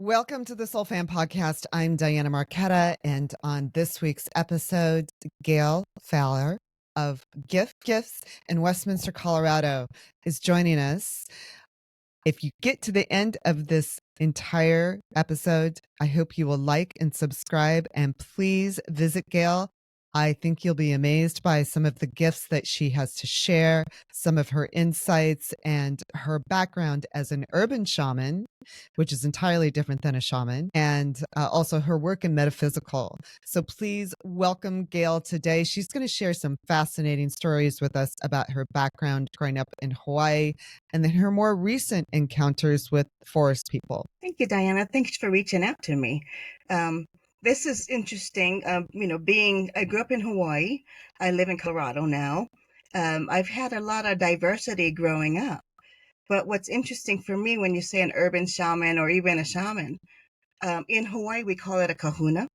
Welcome to the Soul Fan Podcast. I'm Diana Marquetta, and on this week's episode, Gail Fowler of Gifts in Westminster, Colorado, is joining us. If you get to the end of this entire episode, I hope you will like and subscribe, and please visit Gail. I think you'll be amazed by some of the gifts that she has to share, some of her insights, and her background as an urban shaman, which is entirely different than a shaman, and also her work in metaphysical. So please welcome Gail today. She's going to share some fascinating stories with us about her background growing up in Hawaii and then her more recent encounters with forest people. Thank you, Diana. Thanks for reaching out to me. This is interesting. I grew up in Hawaii. I live in Colorado now. I've had a lot of diversity growing up. But what's interesting for me when you say an urban shaman or even a shaman, in Hawaii, we call it a kahuna.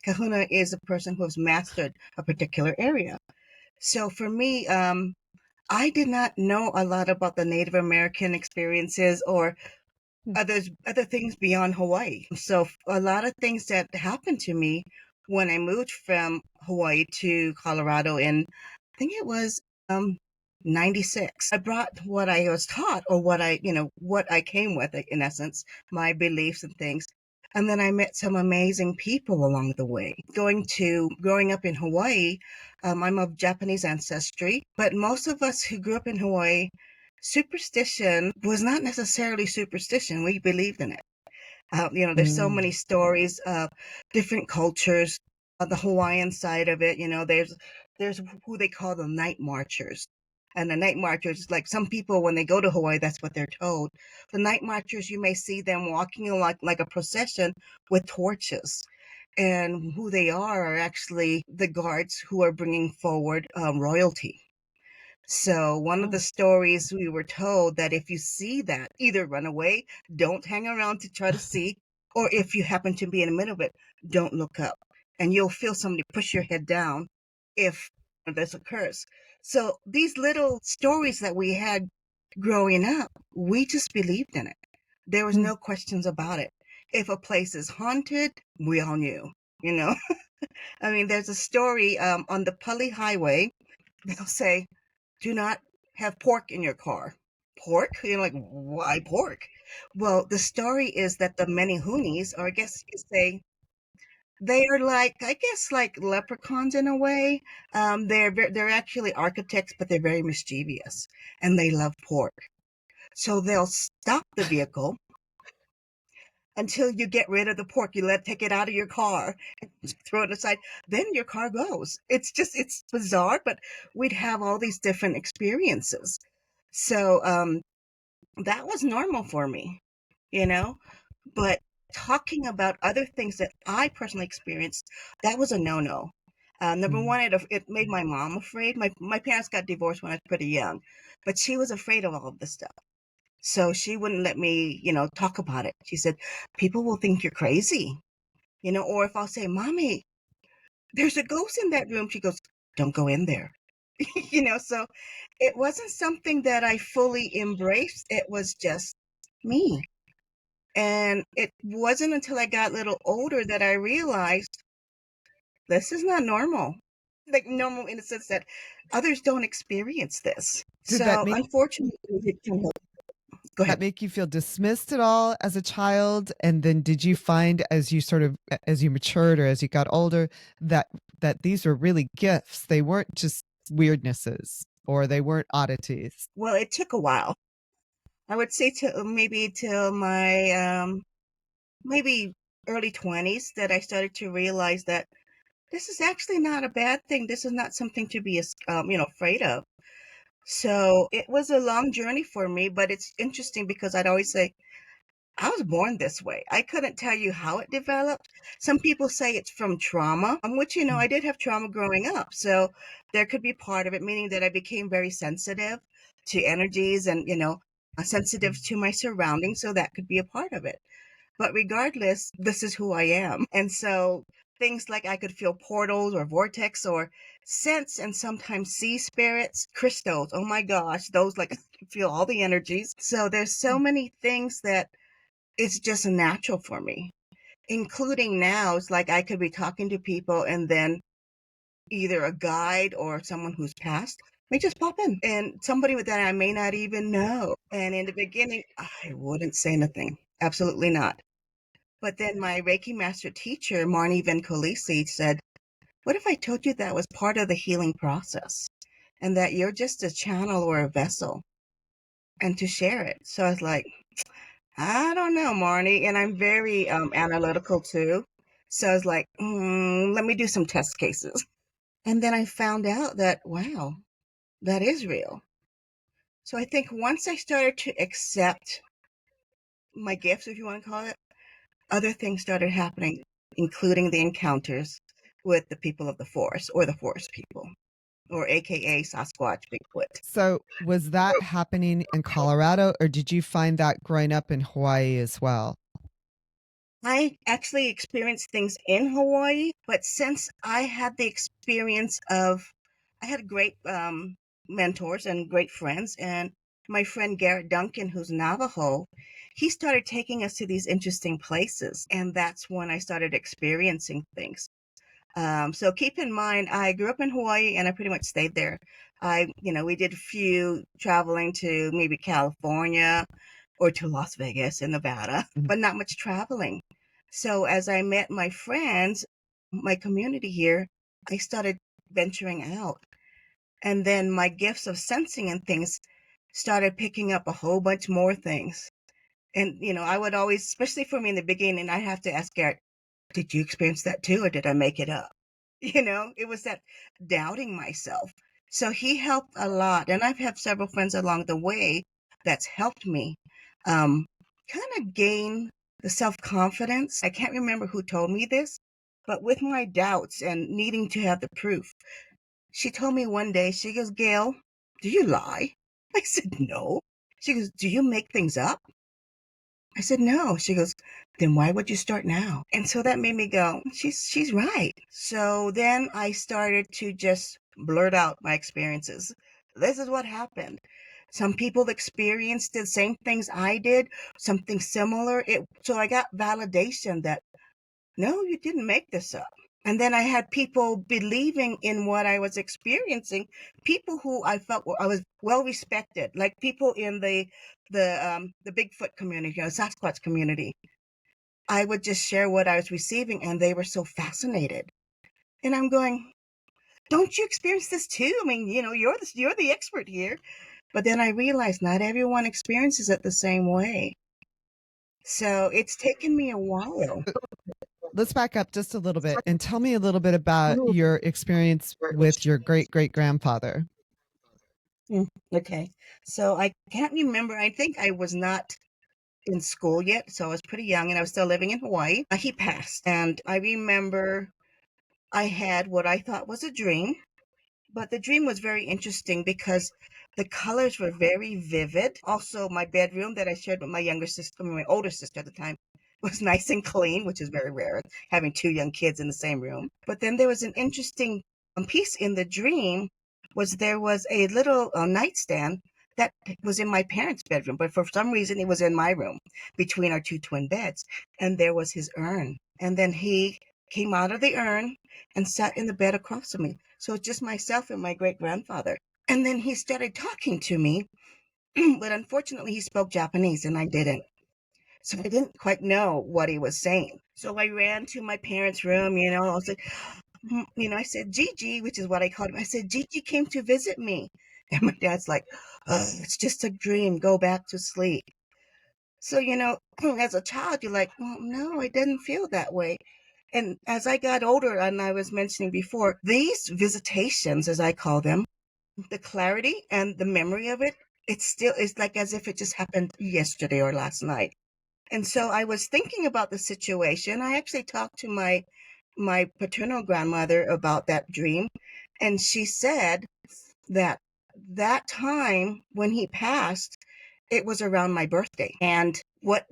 Kahuna is a person who has mastered a particular area. So for me, I did not know a lot about the Native American experiences or other things beyond Hawaii. So a lot of things that happened to me when I moved from Hawaii to Colorado in, I think it was 96. I brought what I was taught or what I came with, in essence, my beliefs and things. And then I met some amazing people along the way. Growing up in Hawaii, I'm of Japanese ancestry, but most of us who grew up in Hawaii, superstition was not necessarily superstition. We believed in it. There's so many stories of different cultures. The Hawaiian side of it, there's who they call the night marchers. And the night marchers, like some people, when they go to Hawaii, that's what they're told. The night marchers, you may see them walking like a procession with torches. And who they are actually the guards who are bringing forward royalty. So one of the stories we were told that if you see that, either run away, don't hang around to try to see, or if you happen to be in the middle of it, don't look up. And you'll feel somebody push your head down if this occurs. So these little stories that we had growing up, we just believed in it. There was no questions about it. If a place is haunted, we all knew, you know. I mean, there's a story on the Pali Highway. They'll say, do not have pork in your car. Pork? You're like, why pork? Well, the story is that the Menehuni's, or I guess you could say, they are like, I guess, like leprechauns in a way. They're actually architects, but they're very mischievous, and they love pork. So they'll stop the vehicle until you get rid of the pork. You take it out of your car and throw it aside. Then your car goes. It's bizarre, but we'd have all these different experiences. So that was normal for me, you know, but talking about other things that I personally experienced, that was a no-no. Number one, it made my mom afraid. My parents got divorced when I was pretty young, but she was afraid of all of this stuff. So she wouldn't let me, talk about it. She said, people will think you're crazy, or if I'll say, Mommy, there's a ghost in that room, she goes, don't go in there. So it wasn't something that I fully embraced. It was just me. And it wasn't until I got a little older that I realized this is not normal. Like normal in the sense that others don't experience this. Did that So unfortunately, go ahead. make you feel dismissed at all as a child? And then did you find as you matured or as you got older that these were really gifts? They weren't just weirdnesses or they weren't oddities. Well, it took a while. I would say till my maybe early 20s that I started to realize that this is actually not a bad thing. This is not something to be afraid of. So it was a long journey for me, but it's interesting because I'd always say, I was born this way. I couldn't tell you how it developed. Some people say it's from trauma, which, I did have trauma growing up. So there could be part of it, meaning that I became very sensitive to energies and, sensitive to my surroundings. So that could be a part of it. But regardless, this is who I am. And so things like I could feel portals or vortex or sense and sometimes see spirits, crystals. Oh my gosh, those like feel all the energies. So there's so many things that it's just natural for me. Including now, it's like I could be talking to people and then either a guide or someone who's passed may just pop in and somebody that I may not even know. And in the beginning, I wouldn't say nothing. Absolutely not. But then my Reiki master teacher, Marnie Venkolisi, said, what if I told you that was part of the healing process and that you're just a channel or a vessel and to share it? So I was like, I don't know, Marnie. And I'm very analytical too. So I was like, let me do some test cases. And then I found out that, wow, that is real. So I think once I started to accept my gifts, if you want to call it, other things started happening, including the encounters with the people of the forest or the forest people, or AKA Sasquatch, Bigfoot. So, was that happening in Colorado, or did you find that growing up in Hawaii as well? I actually experienced things in Hawaii, but since I had the experience of, I had great mentors and great friends, and my friend Garrett Duncan, who's Navajo, he started taking us to these interesting places, and that's when I started experiencing things. So keep in mind, I grew up in Hawaii and I pretty much stayed there. We did a few traveling to maybe California or to Las Vegas in Nevada, Mhm. but not much traveling. So as I met my friends, my community here, I started venturing out. And then my gifts of sensing and things started picking up a whole bunch more things. And, I would always, especially for me in the beginning, I have to ask Garrett, did you experience that too, or did I make it up? It was that doubting myself. So he helped a lot. And I've had several friends along the way that's helped me um, kind of gain the self confidence. I can't remember who told me this, but with my doubts and needing to have the proof, she told me one day, she goes, Gail, do you lie? I said, no. She goes, do you make things up? I said, no. She goes, then why would you start now? And so that made me go, she's right. So then I started to just blurt out my experiences. This is what happened. Some people experienced the same things I did, something similar. So I got validation that no, you didn't make this up. And then I had people believing in what I was experiencing, people who I felt I was well respected, like people in the Bigfoot community, Sasquatch community. I would just share what I was receiving, and they were so fascinated. And I'm going, don't you experience this too? I mean, you're the expert here. But then I realized not everyone experiences it the same way. So it's taken me a while. Let's back up just a little bit and tell me a little bit about your experience with your great great grandfather. Okay. So I can't remember. I think I was not in school yet, so I was pretty young and I was still living in Hawaii. He passed, and I remember I had what I thought was a dream, but the dream was very interesting because the colors were very vivid. Also, my bedroom that I shared with my younger sister, my older sister at the time, was nice and clean, which is very rare, having two young kids in the same room. But then there was an interesting piece in the dream was there was a little nightstand that was in my parents' bedroom, but for some reason it was in my room between our two twin beds. And there was his urn. And then he came out of the urn and sat in the bed across from me. So it's just myself and my great grandfather. And then he started talking to me, but unfortunately he spoke Japanese and I didn't. So I didn't quite know what he was saying. So I ran to my parents' room, I was like, I said, Gigi, which is what I called him. I said, Gigi came to visit me. And my dad's like, it's just a dream. Go back to sleep. So, as a child, you're like, well, no, it didn't feel that way. And as I got older, and I was mentioning before, these visitations, as I call them, the clarity and the memory of it, it's like as if it just happened yesterday or last night. And so I was thinking about the situation. I actually talked to my paternal grandmother about that dream, and she said that that time when he passed, it was around my birthday. And what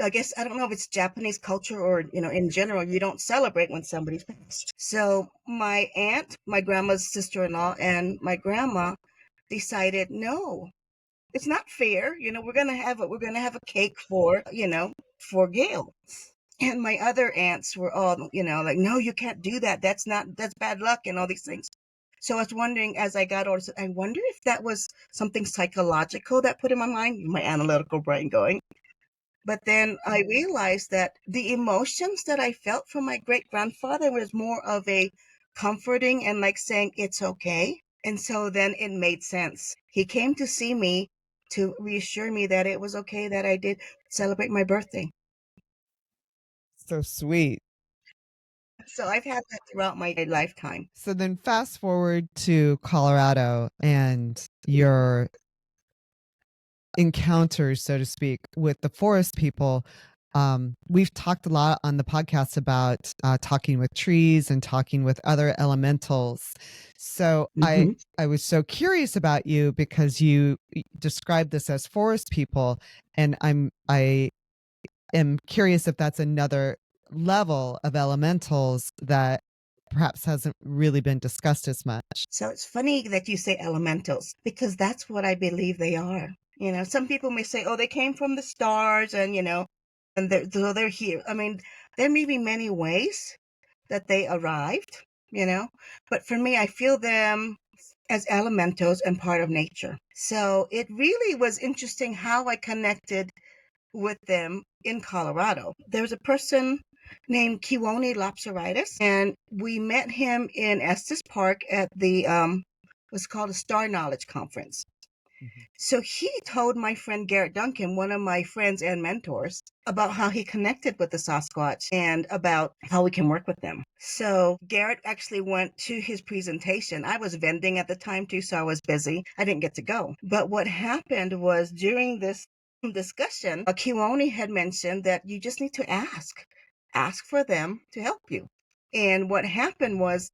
I guess I don't know if it's Japanese culture or in general, you don't celebrate when somebody's passed. So my aunt, my grandma's sister-in-law, and my grandma decided no. It's not fair. We're gonna have a cake for Gail. And my other aunts were all, like, no, you can't do that. That's bad luck and all these things. So I was wondering as I got older, I wonder if that was something psychological that put in my mind, my analytical brain going. But then I realized that the emotions that I felt from my great grandfather was more of a comforting and like saying, it's okay. And so then it made sense. He came to see me to reassure me that it was okay that I did celebrate my birthday. So sweet. So I've had that throughout my lifetime. So then fast forward to Colorado and your encounters, so to speak, with the forest people. We've talked a lot on the podcast about talking with trees and talking with other elementals. So Hmm. I was so curious about you because you described this as forest people, and I am curious if that's another level of elementals that perhaps hasn't really been discussed as much. So it's funny that you say elementals because that's what I believe they are. Some people may say, oh, they came from the stars and, and they're here. I mean, there may be many ways that they arrived, you know, but for me, I feel them as elementals and part of nature. So it really was interesting how I connected with them in Colorado. There was a person named Kiwoni Lopseritis, and we met him in Estes Park at the what's called a Star Knowledge Conference. Mhm. So he told my friend Garrett Duncan, one of my friends and mentors, about how he connected with the Sasquatch and about how we can work with them. So Garrett actually went to his presentation. I was vending at the time too, so I was busy. I didn't get to go. But what happened was during this discussion, Kiwoni had mentioned that you just need to ask for them to help you. And what happened was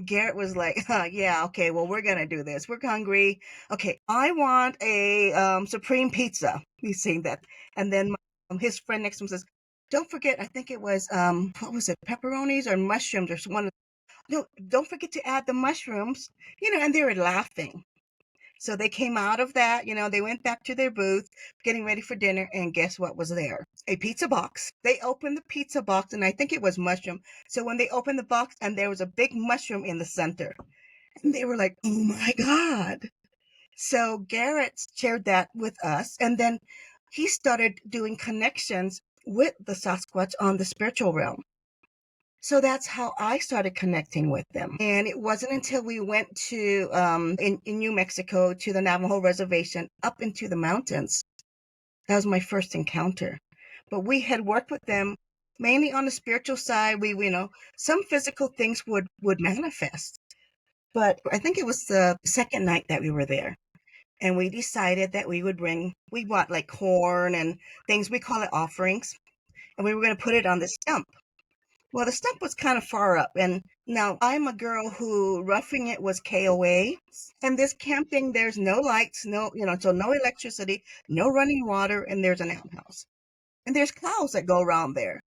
Garrett was like, yeah, okay, well, we're going to do this. We're hungry. Okay, I want a supreme pizza. He's saying that. And then his friend next to him says, don't forget, I think it was, what was it, pepperonis or mushrooms or one. No, don't forget to add the mushrooms, and they were laughing. So they came out of that, they went back to their booth, getting ready for dinner, and guess what was there? A pizza box. They opened the pizza box, and I think it was mushroom. So when they opened the box, and there was a big mushroom in the center, and they were like, oh my God. So Garrett shared that with us, and then he started doing connections with the Sasquatch on the spiritual realm. So that's how I started connecting with them. And it wasn't until we went to, in New Mexico, to the Navajo reservation up into the mountains. That was my first encounter. But we had worked with them mainly on the spiritual side. Some physical things would manifest. But I think it was the second night that we were there. And we decided that we bought like corn and things, we call it offerings. And we were going to put it on the stump. Well, the stump was kind of far up, and now I'm a girl who roughing it was KOA, and this camping, there's no lights, so no electricity, no running water, and there's an outhouse, and there's cows that go around there.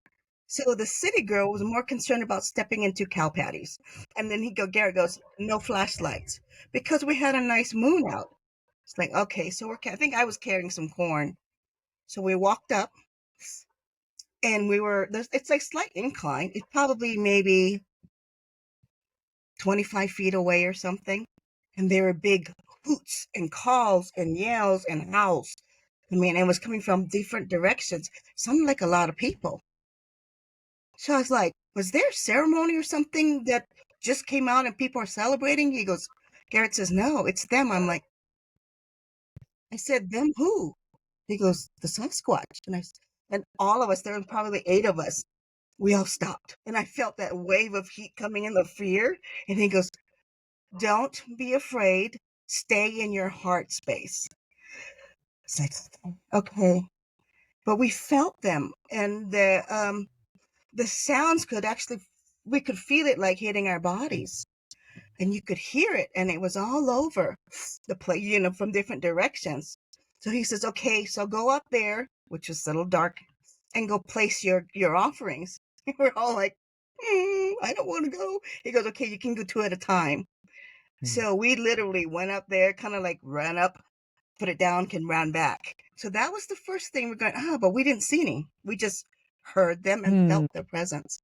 So the city girl was more concerned about stepping into cow patties, and then Garrett goes, no flashlights, because we had a nice moon out. It's like, okay, so I think I was carrying some corn, so we walked up, and it's like slight incline. It's probably maybe 25 feet away or something. And there were big hoots and calls and yells and howls. I mean, it was coming from different directions. Sounded like a lot of people. So I was like, was there a ceremony or something that just came out and people are celebrating? Garrett says, no, it's them. I said, them who? He goes, the Sasquatch. And all of us, there were probably 8 of us, we all stopped. And I felt that wave of heat coming in, the fear. And he goes, don't be afraid. Stay in your heart space. It's like, okay. But we felt them, and the sounds we could feel it like hitting our bodies, and you could hear it, and it was all over the place, from different directions. So he says, okay, so go up there, which is a little dark, and go place your offerings. We're all like, I don't want to go. He goes, okay, you can go 2 at a time. Hmm. So we literally went up there, kind of like ran up put it down, can run back. So that was the first thing we're going, but we didn't see any. We just heard them and Mm. felt their presence.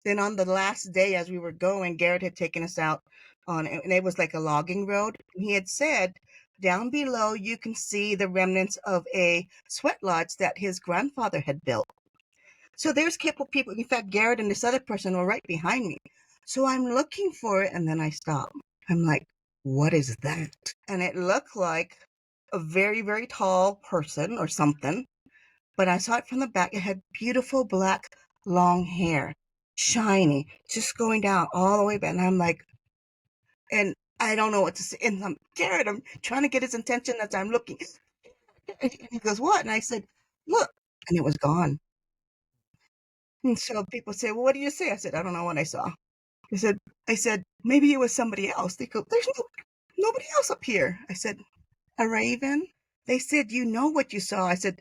Then on the last day, as we were going, Garrett had taken us out and it was like a logging road. And he had said, down below, you can see the remnants of a sweat lodge that his grandfather had built. So there's a couple people. In fact, Garrett and this other person were right behind me. So I'm looking for it, and then I stop. I'm like, what is that? And it looked like a very, very tall person or something. But I saw it from the back. It had beautiful black, long hair, shiny, just going down all the way back. And I'm like, and I don't know what to say. And I'm Garrett. I'm trying to get his attention as I'm looking. And he goes, what? And I said, look. And it was gone. And so people say, well, what did you say? I said, I don't know what I saw. I said, maybe it was somebody else. They go, there's nobody else up here. I said, a raven? They said, you know what you saw. I said,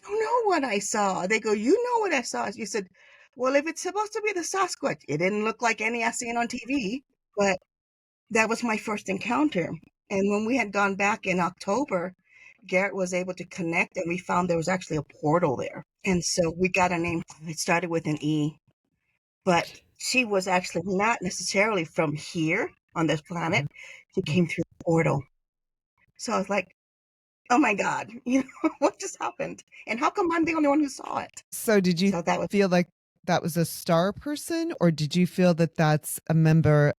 I don't know what I saw. They go, you know what I saw. You said, well, if it's supposed to be the Sasquatch, it didn't look like any I seen on TV. But that was my first encounter. And when we had gone back in October, Garrett was able to connect and we found there was actually a portal there. And so we got a name. It started with an E, but she was actually not necessarily from here on this planet. She came through the portal. So I was like, oh my God, what just happened? And how come I'm the only one who saw it? So did you So that was feel like that was a star person, or did you feel that that's a member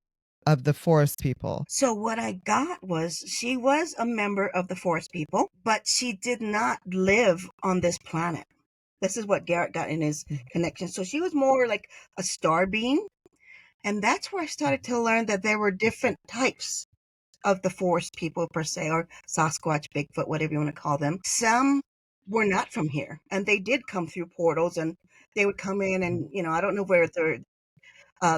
of the forest people? so what I got was she was a member of the forest people, but she did not live on this planet. This is what Garrett got in his connection. So she was more like a star being. And that's where I started to learn that there were different types of the forest people per se, or Sasquatch, Bigfoot, whatever you want to call them. Some were not from here, and they did come through portals, and they would come in, and I don't know where they're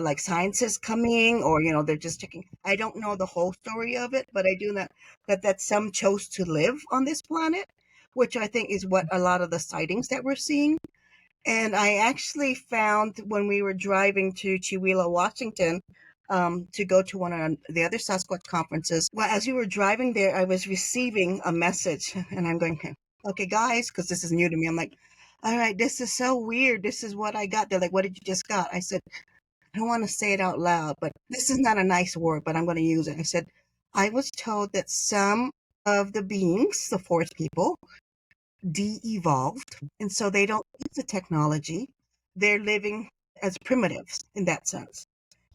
like scientists coming, or they're just checking. I don't know the whole story of it, but I do know that some chose to live on this planet, which I think is what a lot of the sightings that we're seeing. And I actually found when we were driving to Chihuahua, Washington, to go to one of the other Sasquatch conferences. Well, as we were driving there, I was receiving a message, and I'm going, okay, guys, because this is new to me. I'm like, all right, this is so weird. This is what I got. They're like, what did you just got? I said, I don't want to say it out loud, but this is not a nice word, but I'm going to use it. I said, I was told that some of the beings, the forest people, de-evolved, and so they don't use the technology. They're living as primitives in that sense.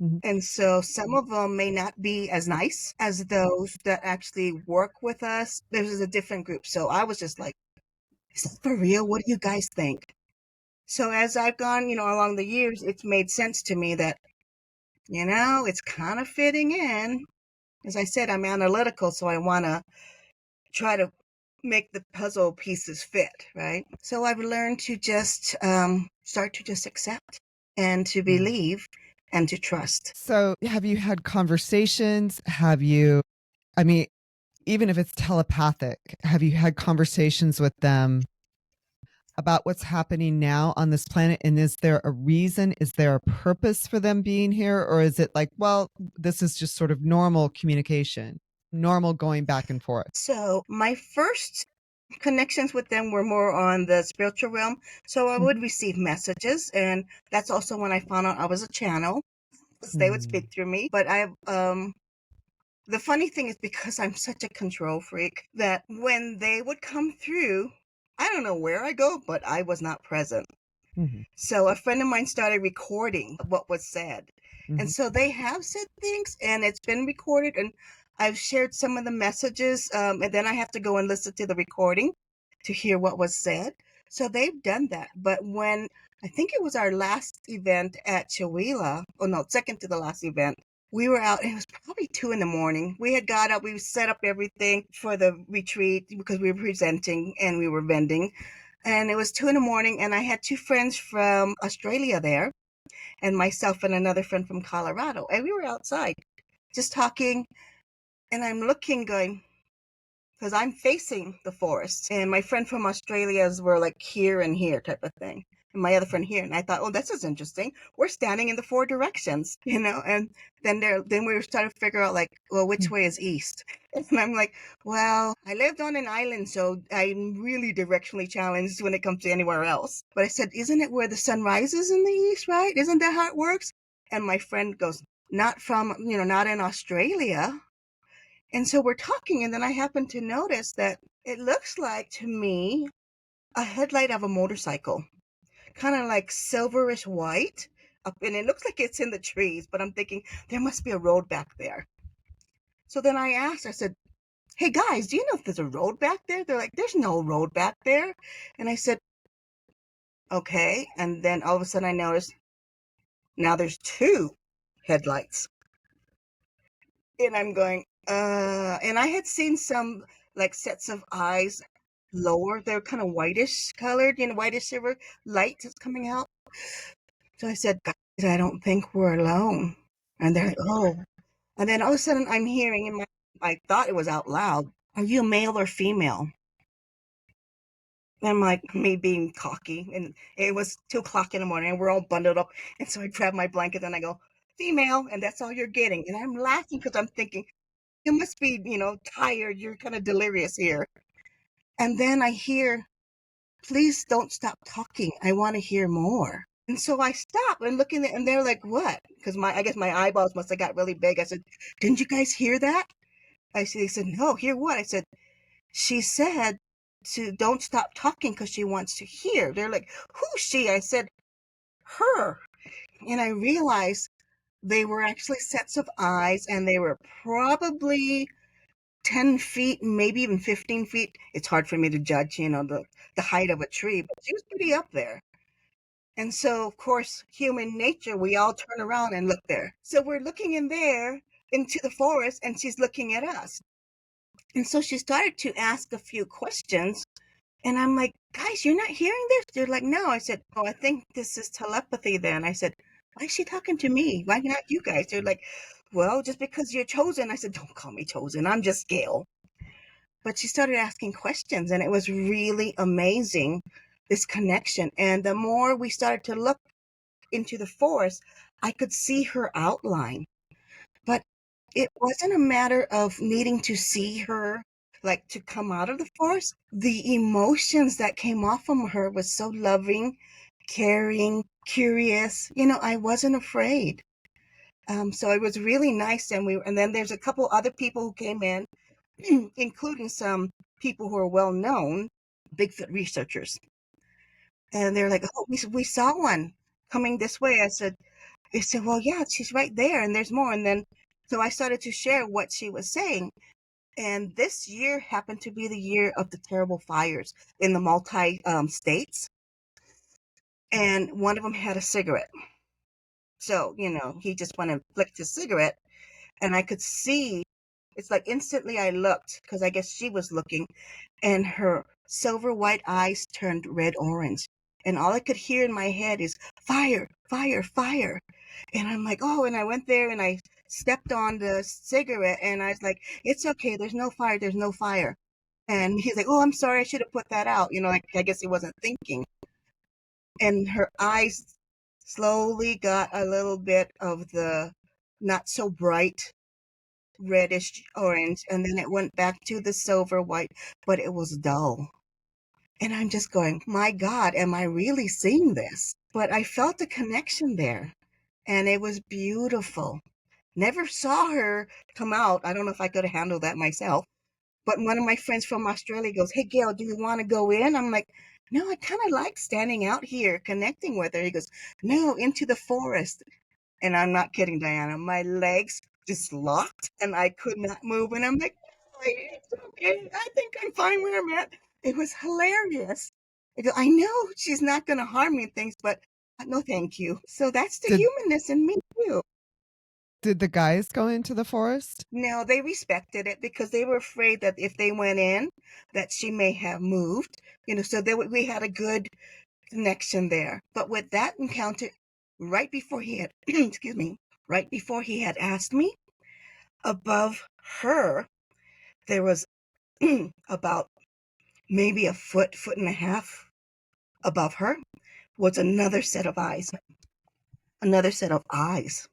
Mhm. And so some of them may not be as nice as those that actually work with us. There's a different group. So I was just like, is that for real? What do you guys think? So as I've gone, along the years, it's made sense to me that, it's kind of fitting in. As I said, I'm analytical, so I want to try to make the puzzle pieces fit, right? So I've learned to just start to just accept and to believe and to trust. So have you had conversations? I mean, even if it's telepathic, have you had conversations with them about what's happening now on this planet? And is there a reason? Is there a purpose for them being here? Or is it like, well, this is just sort of normal communication, normal going back and forth? So my first connections with them were more on the spiritual realm. So I would receive messages, and that's also when I found out I was a channel, because they would speak through me. But the funny thing is, because I'm such a control freak, that when they would come through, I don't know where I go, but I was not present. Mhm. So a friend of mine started recording what was said. And Mhm. so they have said things, and it's been recorded, and I've shared some of the messages, and then I have to go and listen to the recording to hear what was said. So they've done that. But when I think it was our last event at Chihuahua, oh no, second to the last event, we were out, and it was probably 2 a.m. We had got up, we set up everything for the retreat because we were presenting and we were vending. And it was 2 a.m. and I had two friends from Australia there, and myself and another friend from Colorado. And we were outside just talking, and I'm looking, going, because I'm facing the forest, and my friend from Australia's were like here and here type of thing. and my other friend here. And I thought, oh, this is interesting. We're standing in the four directions, and then we started to figure out, like, well, which way is east? And I'm like, well, I lived on an island, so I'm really directionally challenged when it comes to anywhere else. But I said, isn't it where the sun rises in the east, right? Isn't that how it works? And my friend goes, not in Australia. And so we're talking, and then I happen to notice that it looks like to me a headlight of a motorcycle, kind of like silverish white. And it looks like it's in the trees, but I'm thinking there must be a road back there. So then I said, hey guys, do you know if there's a road back there? They're like, there's no road back there. And I said, okay. And then all of a sudden I noticed now there's two headlights. And I'm going, and I had seen some like sets of eyes lower. They're kind of whitish colored, whitish silver light is coming out. So I said, guys, I don't think we're alone. And they're like, oh. And then all of a sudden I'm hearing I thought it was out loud, are you male or female? And I'm like, me being cocky. And it was 2 o'clock in the morning and we're all bundled up. And so I grab my blanket and I go, female. And that's all you're getting. And I'm laughing because I'm thinking, you must be, tired. You're kind of delirious here. And then I hear, please don't stop talking. I want to hear more. And so I stopped and looking and they're like, what? Because I guess my eyeballs must have got really big. I said, didn't you guys hear that? They said, no, hear what? I said, she said to don't stop talking because she wants to hear. They're like, who's she? I said, her. And I realized they were actually sets of eyes and they were probably 10 feet, maybe even 15 feet. It's hard for me to judge, the height of a tree, but she was pretty up there. And so, of course, human nature, we all turn around and look there. So we're looking in there into the forest and she's looking at us. And so she started to ask a few questions. And I'm like, guys, you're not hearing this? They're like, no. I said, oh, I think this is telepathy then. I said, why is she talking to me? Why not you guys? They're like, well, just because you're chosen. I said, don't call me chosen. I'm just Gail. But she started asking questions and it was really amazing, this connection. And the more we started to look into the forest, I could see her outline. But it wasn't a matter of needing to see her, like to come out of the forest. The emotions that came off from her was so loving, caring, curious. I wasn't afraid. So it was really nice. And then there's a couple other people who came in, including some people who are well known, Bigfoot researchers. And they're like, oh, we saw one coming this way. They said, well, yeah, she's right there and there's more. And then, so I started to share what she was saying. And this year happened to be the year of the terrible fires in the multi states. And one of them had a cigarette. So, he just went and flicked his cigarette. And I could see, it's like instantly I looked because I guess she was looking and her silver white eyes turned red orange. And all I could hear in my head is fire, fire, fire. And I'm like, oh, and I went there and I stepped on the cigarette and I was like, it's okay. There's no fire. There's no fire. And he's like, oh, I'm sorry. I should have put that out. Like, I guess he wasn't thinking. And her eyes slowly got a little bit of the not so bright reddish orange. And then it went back to the silver white, but it was dull. And I'm just going, my God, am I really seeing this? But I felt a connection there and it was beautiful. Never saw her come out. I don't know if I could have handled that myself. But one of my friends from Australia goes, hey, Gail, do you want to go in? I'm like, no, I kind of like standing out here connecting with her. He goes, no, into the forest. And I'm not kidding, Diana. My legs just locked and I could not move. And I'm like, it's okay. I think I'm fine where I'm at. It was hilarious. I know she's not going to harm me and things, but no, thank you. So that's the Did humanness in me too. did the guys go into the forest? No, they respected it because they were afraid that if they went in, that she may have moved. So we had a good connection there. But with that encounter, right before he had, excuse me, right before he had asked me, above her, there was about maybe a foot and a half above her, was another set of eyes, another set of eyes.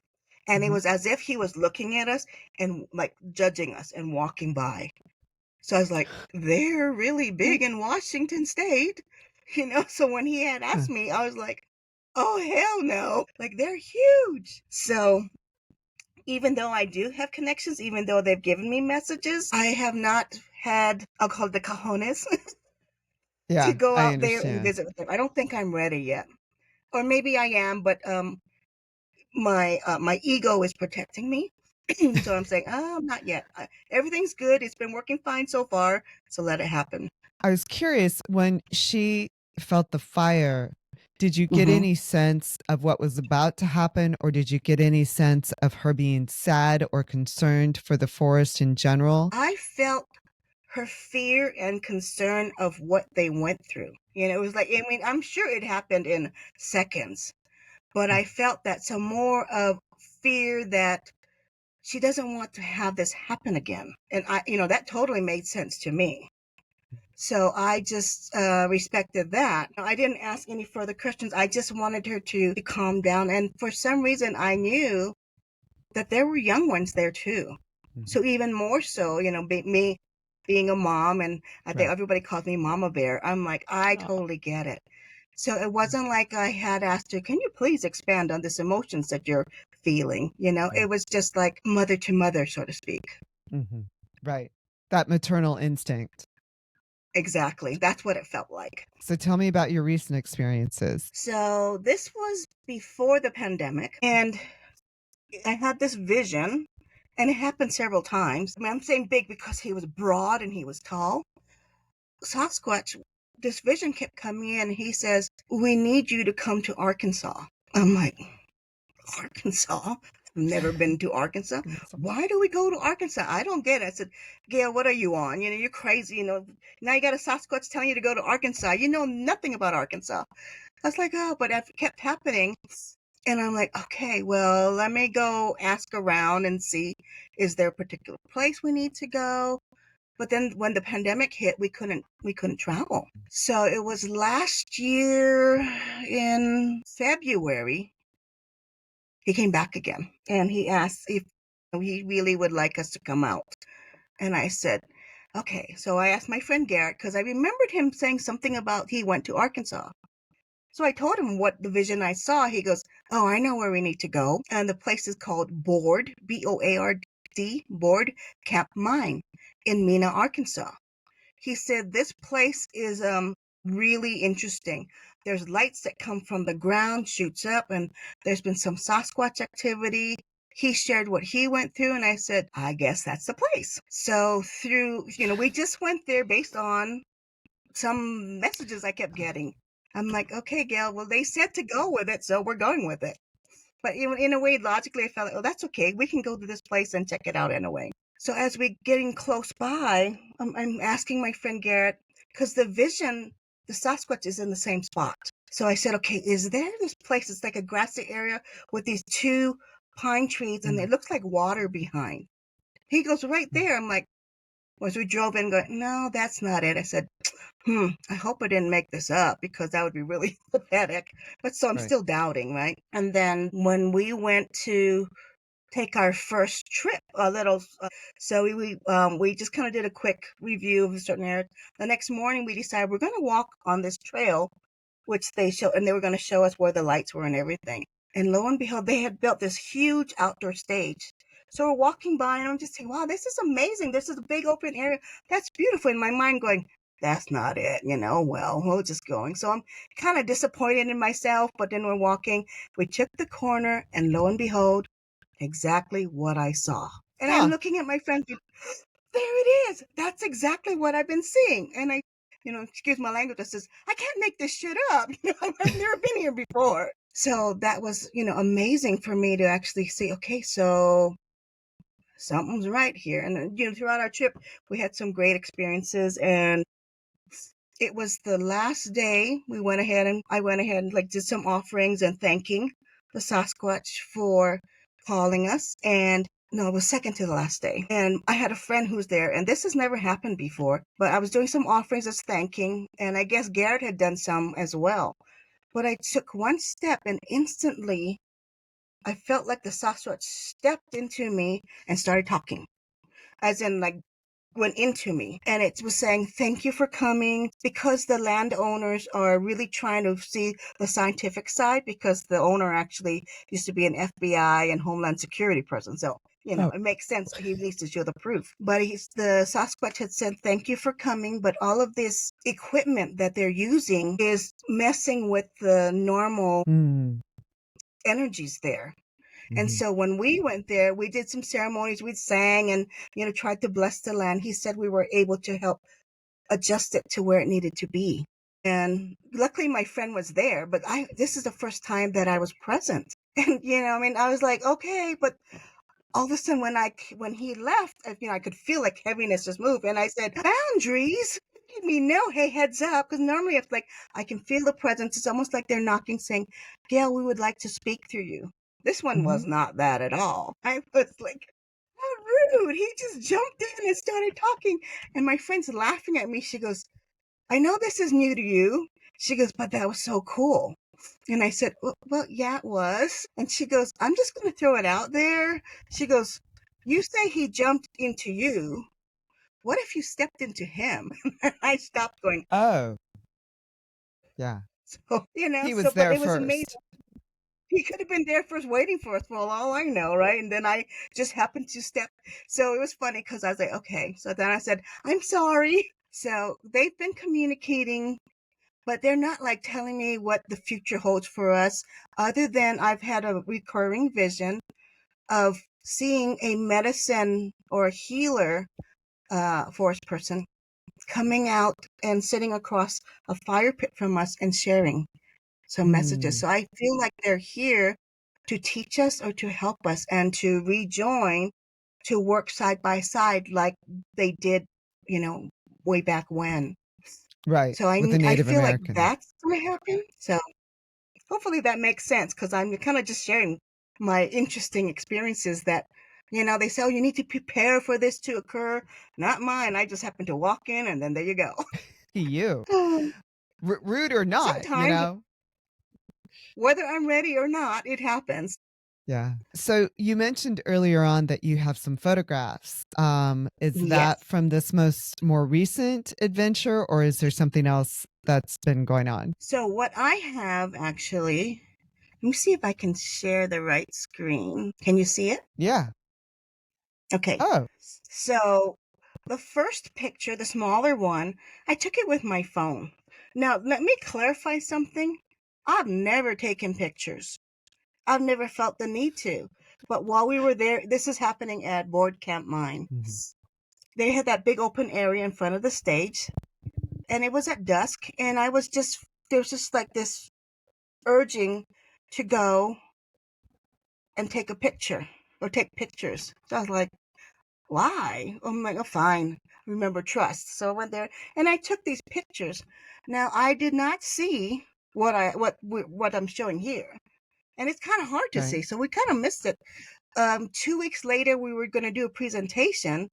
And it Mhm. was as if he was looking at us and like judging us and walking by. So I was like, they're really big in Washington State, So when he had Huh. asked me, I was like, oh, hell no. Like, they're huge. So even though I do have connections, even though they've given me messages, I have not had, I'll call it the cojones, to Yeah, go I out there and understand. visit with them. I don't think I'm ready yet. Or maybe I am, but my ego is protecting me. So I'm saying, oh, not yet. Everything's good. It's been working fine so far. So let it happen. I was curious when she felt the fire, did you get hmm any sense of what was about to happen, or did you get any sense of her being sad or concerned for the forest in general? I felt her fear and concern of what they went through. It was like, I mean, I'm sure it happened in seconds, but I felt that some more of fear that she doesn't want to have this happen again. And that totally made sense to me. So I just respected that. I didn't ask any further questions. I just wanted her to calm down. And for some reason, I knew that there were young ones there too. Mhm. So even more so, me being a mom, and I think Right. everybody calls me Mama Bear. I'm like, I Oh, totally get it. So it wasn't like I had asked her, can you please expand on this emotions that you're feeling? right. It was just like mother to mother, so to speak. Mhm. Right. That maternal instinct. Exactly. That's what it felt like. So tell me about your recent experiences. So this was before the pandemic, and I had this vision, and it happened several times. I mean, I'm saying big because he was broad and he was tall. Sasquatch, this vision kept coming in. He says, we need you to come to Arkansas. I'm like, Arkansas? I've never been to Arkansas. Why do we go to Arkansas? I don't get it. I said, Gail, what are you on? You're crazy. Now you got a Sasquatch telling you to go to Arkansas. You know nothing about Arkansas. I was like, oh, but it kept happening. And I'm like, okay, well, let me go ask around and see, is there a particular place we need to go? But then when the pandemic hit, we couldn't travel. So it was last year in February, he came back again and he asked if he really would like us to come out. And I said, okay. So I asked my friend Garrett because I remembered him saying something about he went to Arkansas. So I told him what the vision I saw. He goes, oh, I know where we need to go. And the place is called Board, Board, Board Camp Mine in Mena, Arkansas. He said this place is really interesting. There's lights that come from the ground, shoots up, and there's been some Sasquatch activity. He shared what he went through, and I said, I guess that's the place. So we just went there based on some messages I kept getting. I'm like, okay, Gail, well, they said to go with it, so we're going with it. But in a way, logically, I felt like, oh, that's okay. We can go to this place and check it out anyway. So as we getting close by, I'm asking my friend Garrett, because the Sasquatch is in the same spot. So I said, okay, is there this place? It's like a grassy area with these two pine trees, and Mm. it looks like water behind. He goes, right there. I'm like, as we drove in, going, no, that's not it. I said, I hope I didn't make this up because that would be really pathetic. But so I'm Right. still doubting, right? And then when we went to take our first trip, so we just kind of did a quick review of a certain area. The next morning, we decided we're going to walk on this trail, which they were going to show us where the lights were and everything. And lo and behold, they had built this huge outdoor stage. So we're walking by, and I'm just saying, wow, this is amazing. This is a big open area. That's beautiful. In my mind, going, that's not it, well, we're just going. So I'm kind of disappointed in myself, but then we're walking. We took the corner, and lo and behold, exactly what I saw. And I'm Huh. looking at my friend, there it is. That's exactly what I've been seeing. And excuse my language, I says, I can't make this shit up. I've never been here before. So that was, amazing for me to actually see, okay, so something's right here. And, throughout our trip, we had some great experiences. And it was the last day I went ahead and like did some offerings and thanking the Sasquatch for calling us. And no, it was second to the last day. And I had a friend who's there, and this has never happened before, but I was doing some offerings as thanking. And I guess Garrett had done some as well. But I took one step and instantly I felt like the Sasquatch stepped into me and started talking, as in like went into me, and it was saying thank you for coming, because the landowners are really trying to see the scientific side, because the owner actually used to be an FBI and Homeland Security person, so Oh. it makes sense he needs to show the proof. But the Sasquatch had said thank you for coming, but all of this equipment that they're using is messing with the normal Mm. energies there. And Mhm. so when we went there, we did some ceremonies, we sang and, tried to bless the land. He said we were able to help adjust it to where it needed to be. And luckily my friend was there, but this is the first time that I was present. And, I was like, okay, but all of a sudden when he left, I could feel like heaviness just move. And I said, boundaries? Let me know, hey, heads up. Because normally it's like, I can feel the presence. It's almost like they're knocking saying, Gail, we would like to speak through you. This one Mhm. was not that at all. I was like, how rude. He just jumped in and started talking. And my friend's laughing at me. She goes, I know this is new to you. She goes, but that was so cool. And I said, well, yeah, it was. And she goes, I'm just going to throw it out there. She goes, you say he jumped into you. What if you stepped into him? And I stopped going, Oh, yeah. so, He was but there it was amazing. first. He could have been there first waiting for us for all I know, right? And then I just happened to step. So it was funny because I was like, okay. So then I said, I'm sorry. So they've been communicating, but they're not like telling me what the future holds for us, other than I've had a recurring vision of seeing a medicine or a healer forest person coming out and sitting across a fire pit from us and sharing some messages. Mm. So I feel like they're here to teach us or to help us and to rejoin, to work side by side like they did, way back when. Right, So with the I Native feel like American. that's going to happen. So hopefully that makes sense, because I'm kind of just sharing my interesting experiences that, they say, oh, you need to prepare for this to occur. Not mine. I just happen to walk in and then there you go. You. Rude or not, Sometimes, whether I'm ready or not, it happens. Yeah. So you mentioned earlier on that you have some photographs. Is Yes. that from this more recent adventure, or is there something else that's been going on? So what I have actually, let me see if I can share the right screen. Can you see it? Yeah. Okay. Oh, So the first picture, the smaller one, I took it with my phone. Now, let me clarify something. I've never taken pictures. I've never felt the need to. But while we were there, this is happening at Board Camp Mine. mhm. They had that big open area in front of the stage, and it was at dusk, and there was just like this urging to go and take a picture or take pictures. So I was like, why? I'm like, oh, fine. Remember, trust. So I went there and I took these pictures. Now I did not see what I'm showing here, and it's kind of hard to Okay. see. So we kind of missed it. 2 weeks later, we were going to do a presentation,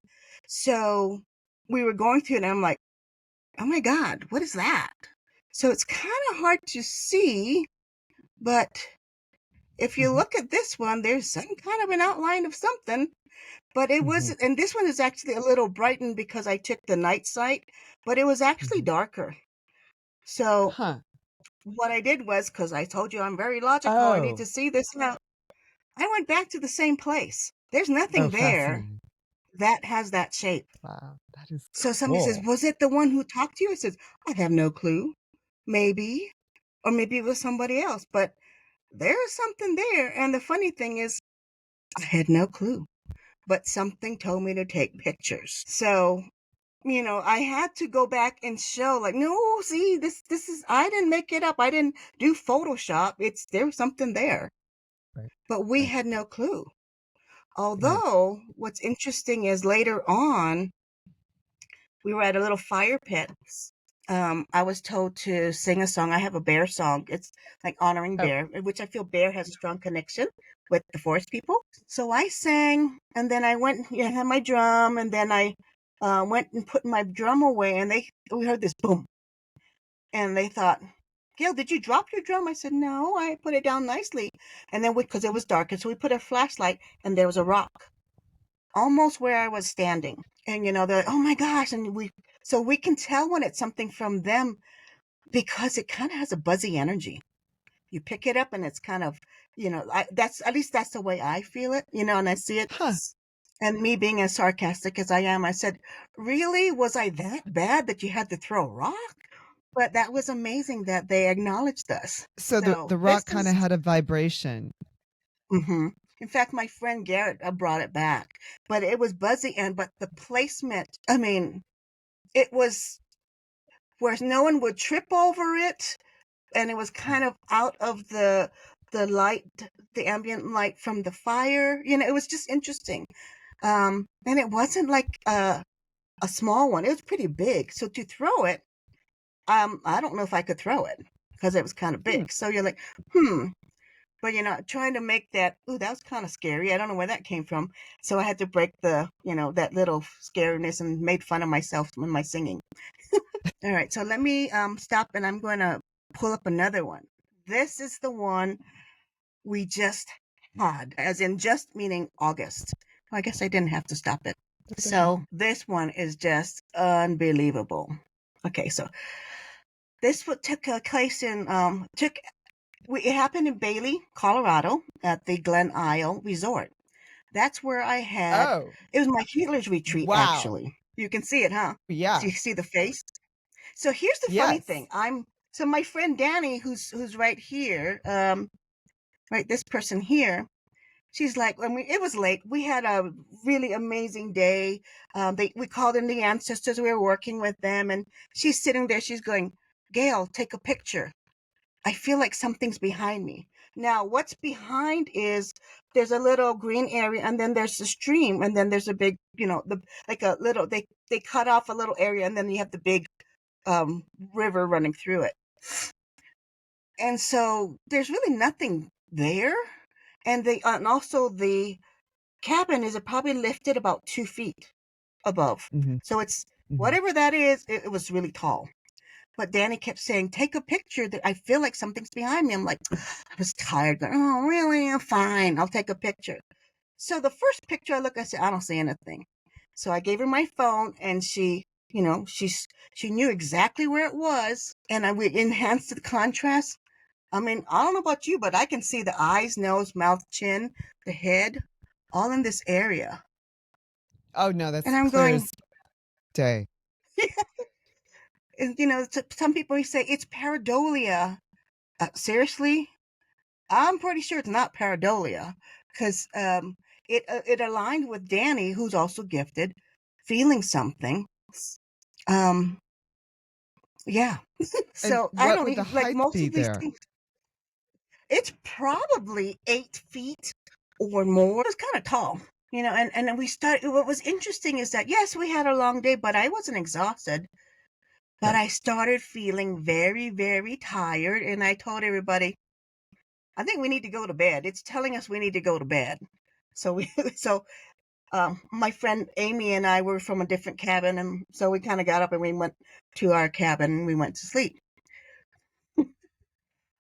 so we were going through it, and I'm like, oh my God, what is that? So it's kind of hard to see, but if you Mhm. look at this one, there's some kind of an outline of something. But it was, Mhm. and this one is actually a little brightened because I took the night sight, but it was actually Mhm. darker. So Huh. what I did was, because I told you I'm very logical, I need Oh. to see this out. I went back to the same place. There's Oh, nothing there fascinating. that has that shape. Wow. That is So somebody says, cool. was it the one who talked to you? I says, I have no clue. Maybe, or maybe it was somebody else, but there is something there. And the funny thing is, I had no clue, but something told me to take pictures. So I had to go back and show, like, no, see, this is, I didn't make it up. I didn't do Photoshop. There's something there. Right. But we Right. had no clue. Right. Although what's interesting is later on, we were at a little fire pit. I was told to sing a song. I have a bear song. It's like honoring Oh. bear, which I feel bear has a strong connection with the forest people. So I sang, and then I went, had my drum, and then I went and put my drum away, and we heard this boom, and they thought, Gail, did you drop your drum? I said, no, I put it down nicely. And then because it was dark, and so we put a flashlight, and there was a rock almost where I was standing. And they're like, oh my gosh. And so we can tell when it's something from them because it kind of has a buzzy energy. You pick it up and it's kind of, that's at least that's the way I feel it, and I see it. Huh. And me being as sarcastic as I am, I said, really? Was I that bad that you had to throw a rock? But that was amazing that they acknowledged us. So So the this rock kind is, of had a vibration. hmm in fact, my friend Garrett brought it back, but it was buzzy, but the placement, I mean, it was where no one would trip over it, and it was kind of out of the light, the ambient light from the fire. It was just interesting. And it wasn't like a small one. It was pretty big. So to throw it, I don't know if I could throw it because it was kind of Hmm. big. So you're like, hmm. But trying to make that, ooh, that was kind of scary. I don't know where that came from. So I had to break that little scariness and made fun of myself in my singing. All right, so let me stop and I'm going to pull up another one. This is the one we just had, as in just meaning August. I guess I didn't have to stop it. So this one is just unbelievable. Okay, so this took place it happened in Bailey, Colorado, at the Glen Isle Resort. That's where Oh, it was my healer's retreat, wow. actually. You can see it, huh? So Yeah. you see the face? So here's the funny Yes. thing. So my friend Danny, who's right here, right, this person here, she's like, when it was late, we had a really amazing day. We called in the ancestors. We were working with them, and she's sitting there. She's going, Gail, take a picture. I feel like something's behind me. Now, what's behind is there's a little green area, and then there's a stream, and then there's a big, like a little. They cut off a little area, and then you have the big river running through it. And so there's really nothing there, and also the cabin is probably lifted about 2 feet above. Hmm. So it's Hmm. whatever that is. It was really tall. But Danny kept saying, take a picture. That I feel like something's behind me. I'm like, I was tired. Going, oh, really? I'm fine. I'll take a picture. So the first picture I look, I said, I don't see anything. So I gave her my phone, and she knew exactly where it was, and we enhanced the contrast. I mean, I don't know about you, but I can see the eyes, nose, mouth, chin, the head, all in this area. Oh no, And that's I'm clear going, as day. some people say it's pareidolia. Seriously? I'm pretty sure it's not pareidolia because it aligned with Danny, who's also gifted, feeling something. Um, yeah. And So I what don't would the even like height most be of these there? things. It's probably 8 feet or more. It was kind of tall, and then we started. What was interesting is that, yes, we had a long day, but I wasn't exhausted. But Right. I started feeling very, very tired, and I told everybody, I think we need to go to bed. It's telling us we need to go to bed. So my friend Amy and I were from a different cabin, and so we kind of got up and we went to our cabin and we went to sleep.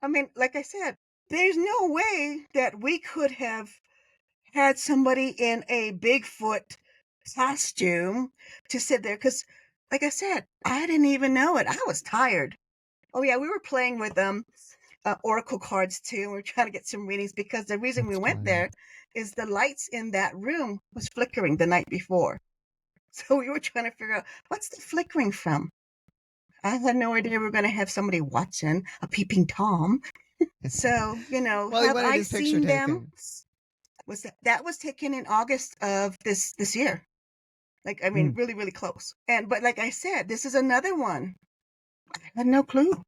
I mean, like I said, there's no way that we could have had somebody in a Bigfoot costume to sit there because, like I said, I didn't even know it. I was tired. Oh yeah, we were playing with oracle cards too. We are trying to get some readings because the reason we That's went funny. there is the lights in that room was flickering the night before. So we were trying to figure out what's the flickering from. I had no idea we were going to have somebody watching a peeping tom. So Well, he have wanted I his picture seen them? taken. That was taken in August of this year? Like, I mean, Mm. really, really close. But like I said, this is another one. I had no clue.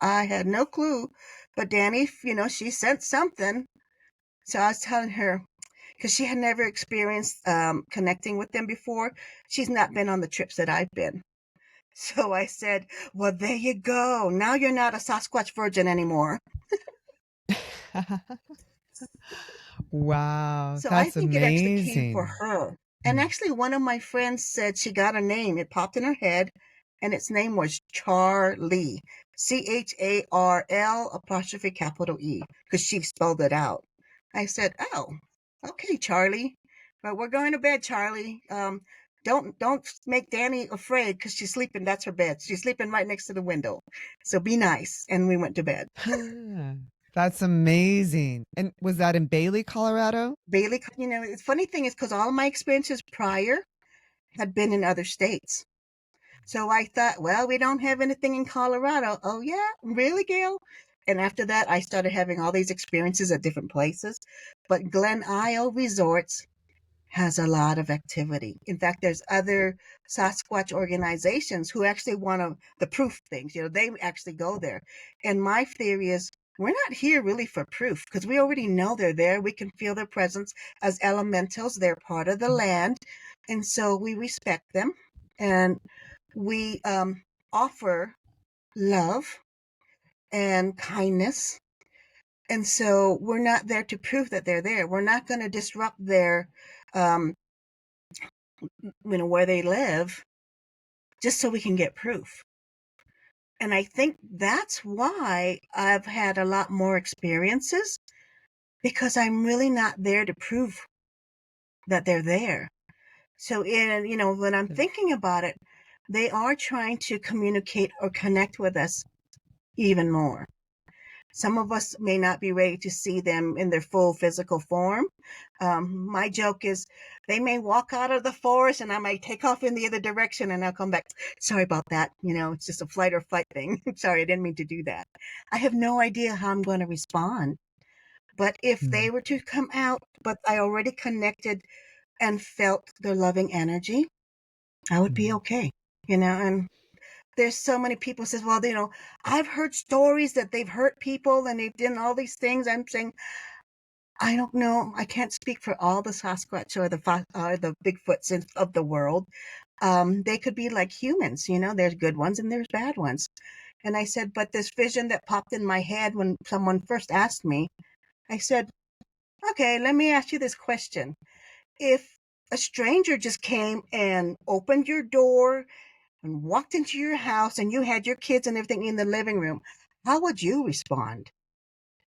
I had no clue. But Danny, she sent something. So I was telling her, because she had never experienced connecting with them before. She's not been on the trips that I've been. So I said, well, there you go. Now you're not a Sasquatch virgin anymore. Wow, So I that's think it actually came for amazing. her. And Mm. actually, one of my friends said she got a name. It popped in her head. and its name was Charlie. Charl apostrophe capital E, because she spelled it out. I said, "Oh, okay, Charlie. But we're going to bed, Charlie. Don't make Danny afraid because she's sleeping. That's her bed. She's sleeping right next to the window. So be nice." And we went to bed. That's amazing. And was that in Bailey, Colorado? Bailey, the funny thing is because all of my experiences prior had been in other states. So I thought, well, we don't have anything in Colorado. Oh, yeah, really, Gail? And after that, I started having all these experiences at different places. But Glen Isle Resorts has a lot of activity. In fact, there's other Sasquatch organizations who actually want to the proof things. They actually go there. And my theory is we're not here really for proof because we already know they're there. We can feel their presence as elementals. They're part of the land. And so we respect them and we offer love and kindness. And so we're not there to prove that they're there. We're not going to disrupt their um, where they live just so we can get proof. And I think that's why I've had a lot more experiences because I'm really not there to prove that they're there. So when I'm thinking about it, they are trying to communicate or connect with us even more. Some of us may not be ready to see them in their full physical form. My joke is they may walk out of the forest and I might take off in the other direction and I'll come back. Sorry about that. It's just a flight or fight thing. Sorry, I didn't mean to do that. I have no idea how I'm going to respond. But if they were to come out, but I already connected and felt their loving energy, I would be okay. And there's so many people says, well, I've heard stories that they've hurt people and they've done all these things. I'm saying, I don't know. I can't speak for all the Sasquatch or the Bigfoots of the world. They could be like humans, there's good ones and there's bad ones. And I said, but this vision that popped in my head when someone first asked me, I said, okay, let me ask you this question. If a stranger just came and opened your door and walked into your house and you had your kids and everything in the living room, how would you respond?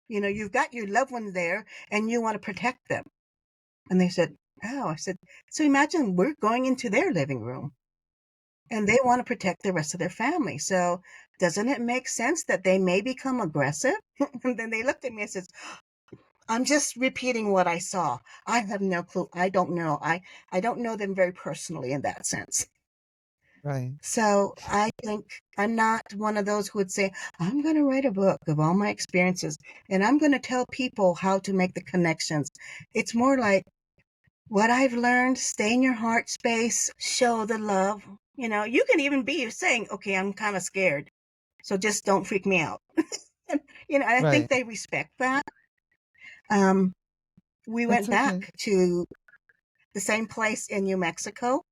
You've got your loved ones there and you want to protect them. And they said, oh, I said, so imagine we're going into their living room and they want to protect the rest of their family. So doesn't it make sense that they may become aggressive? And then they looked at me and said, I'm just repeating what I saw. I have no clue. I don't know. I don't know them very personally in that sense. Right. So I think I'm not one of those who would say, I'm going to write a book of all my experiences and I'm going to tell people how to make the connections. It's more like what I've learned, stay in your heart space, show the love. You can even be saying, okay, I'm kind of scared. So just don't freak me out. I think Right. they respect that. Um, we That's went okay. back to the same place in New Mexico.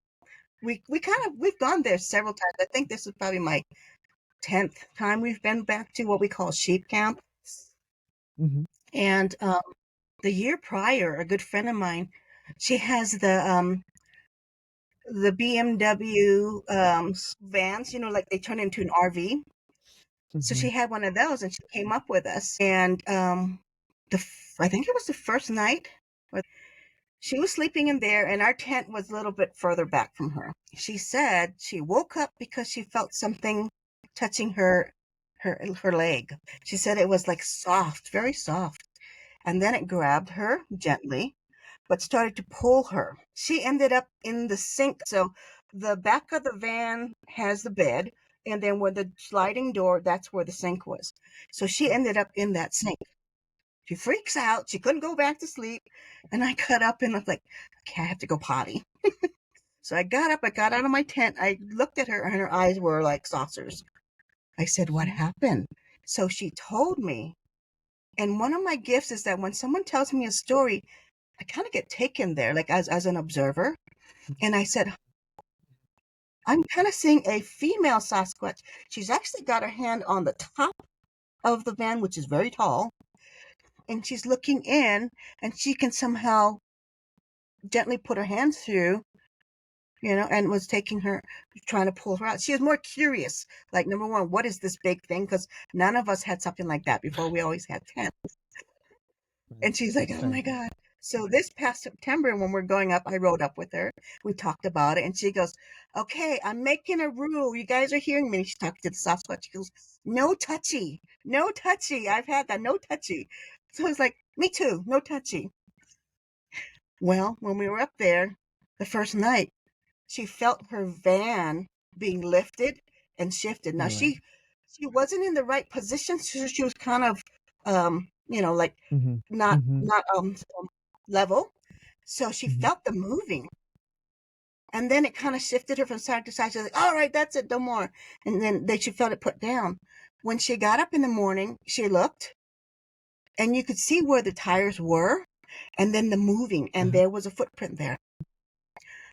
We've gone there several times. I think this is probably my 10th time we've been back to what we call sheep camp. Hmm. And the year prior, a good friend of mine, she has the BMW vans, like they turn into an RV. So Hmm. she had one of those, and she came up with us. And I think it was the first night, or she was sleeping in there, and our tent was a little bit further back from her. She said she woke up because she felt something touching her leg. She said it was like soft, very soft. And then it grabbed her gently, but started to pull her. She ended up in the sink. So the back of the van has the bed, and then where the sliding door, that's where the sink was. So she ended up in that sink. She freaks out. She couldn't go back to sleep. And I got up and I was like, okay, I have to go potty. So I got up, I got out of my tent. I looked at her and her eyes were like saucers. I said, what happened? So she told me. And one of my gifts is that when someone tells me a story, I kind of get taken there, like as an observer. And I said, I'm kind of seeing a female Sasquatch. She's actually got her hand on the top of the van, which is very tall. And she's looking in and she can somehow gently put her hands through and was taking her, trying to pull her out. She was more curious. Like, number one, what is this big thing? Because none of us had something like that before. We always had 10. Right. And she's like, oh my Right. God. So this past September, when we're going up, I rode up with her. We talked about it. And she goes, okay, I'm making a rule. You guys are hearing me. She talked to the Sasquatch. She goes, no touchy. No touchy. I've had that. No touchy. So I was like, me too. No touchy. Well, when we were up there the first night, she felt her van being lifted and shifted. Now Really. she wasn't in the right position, so she was kind of like Mm-hmm. not Mm-hmm. not level. So she Mm-hmm. felt the moving. And then it kind of shifted her from side to side. She's like, all right, that's it, no more. And then she felt it put down. When she got up in the morning, she looked and you could see where the tires were and then the moving, and Uh-huh. there was a footprint there.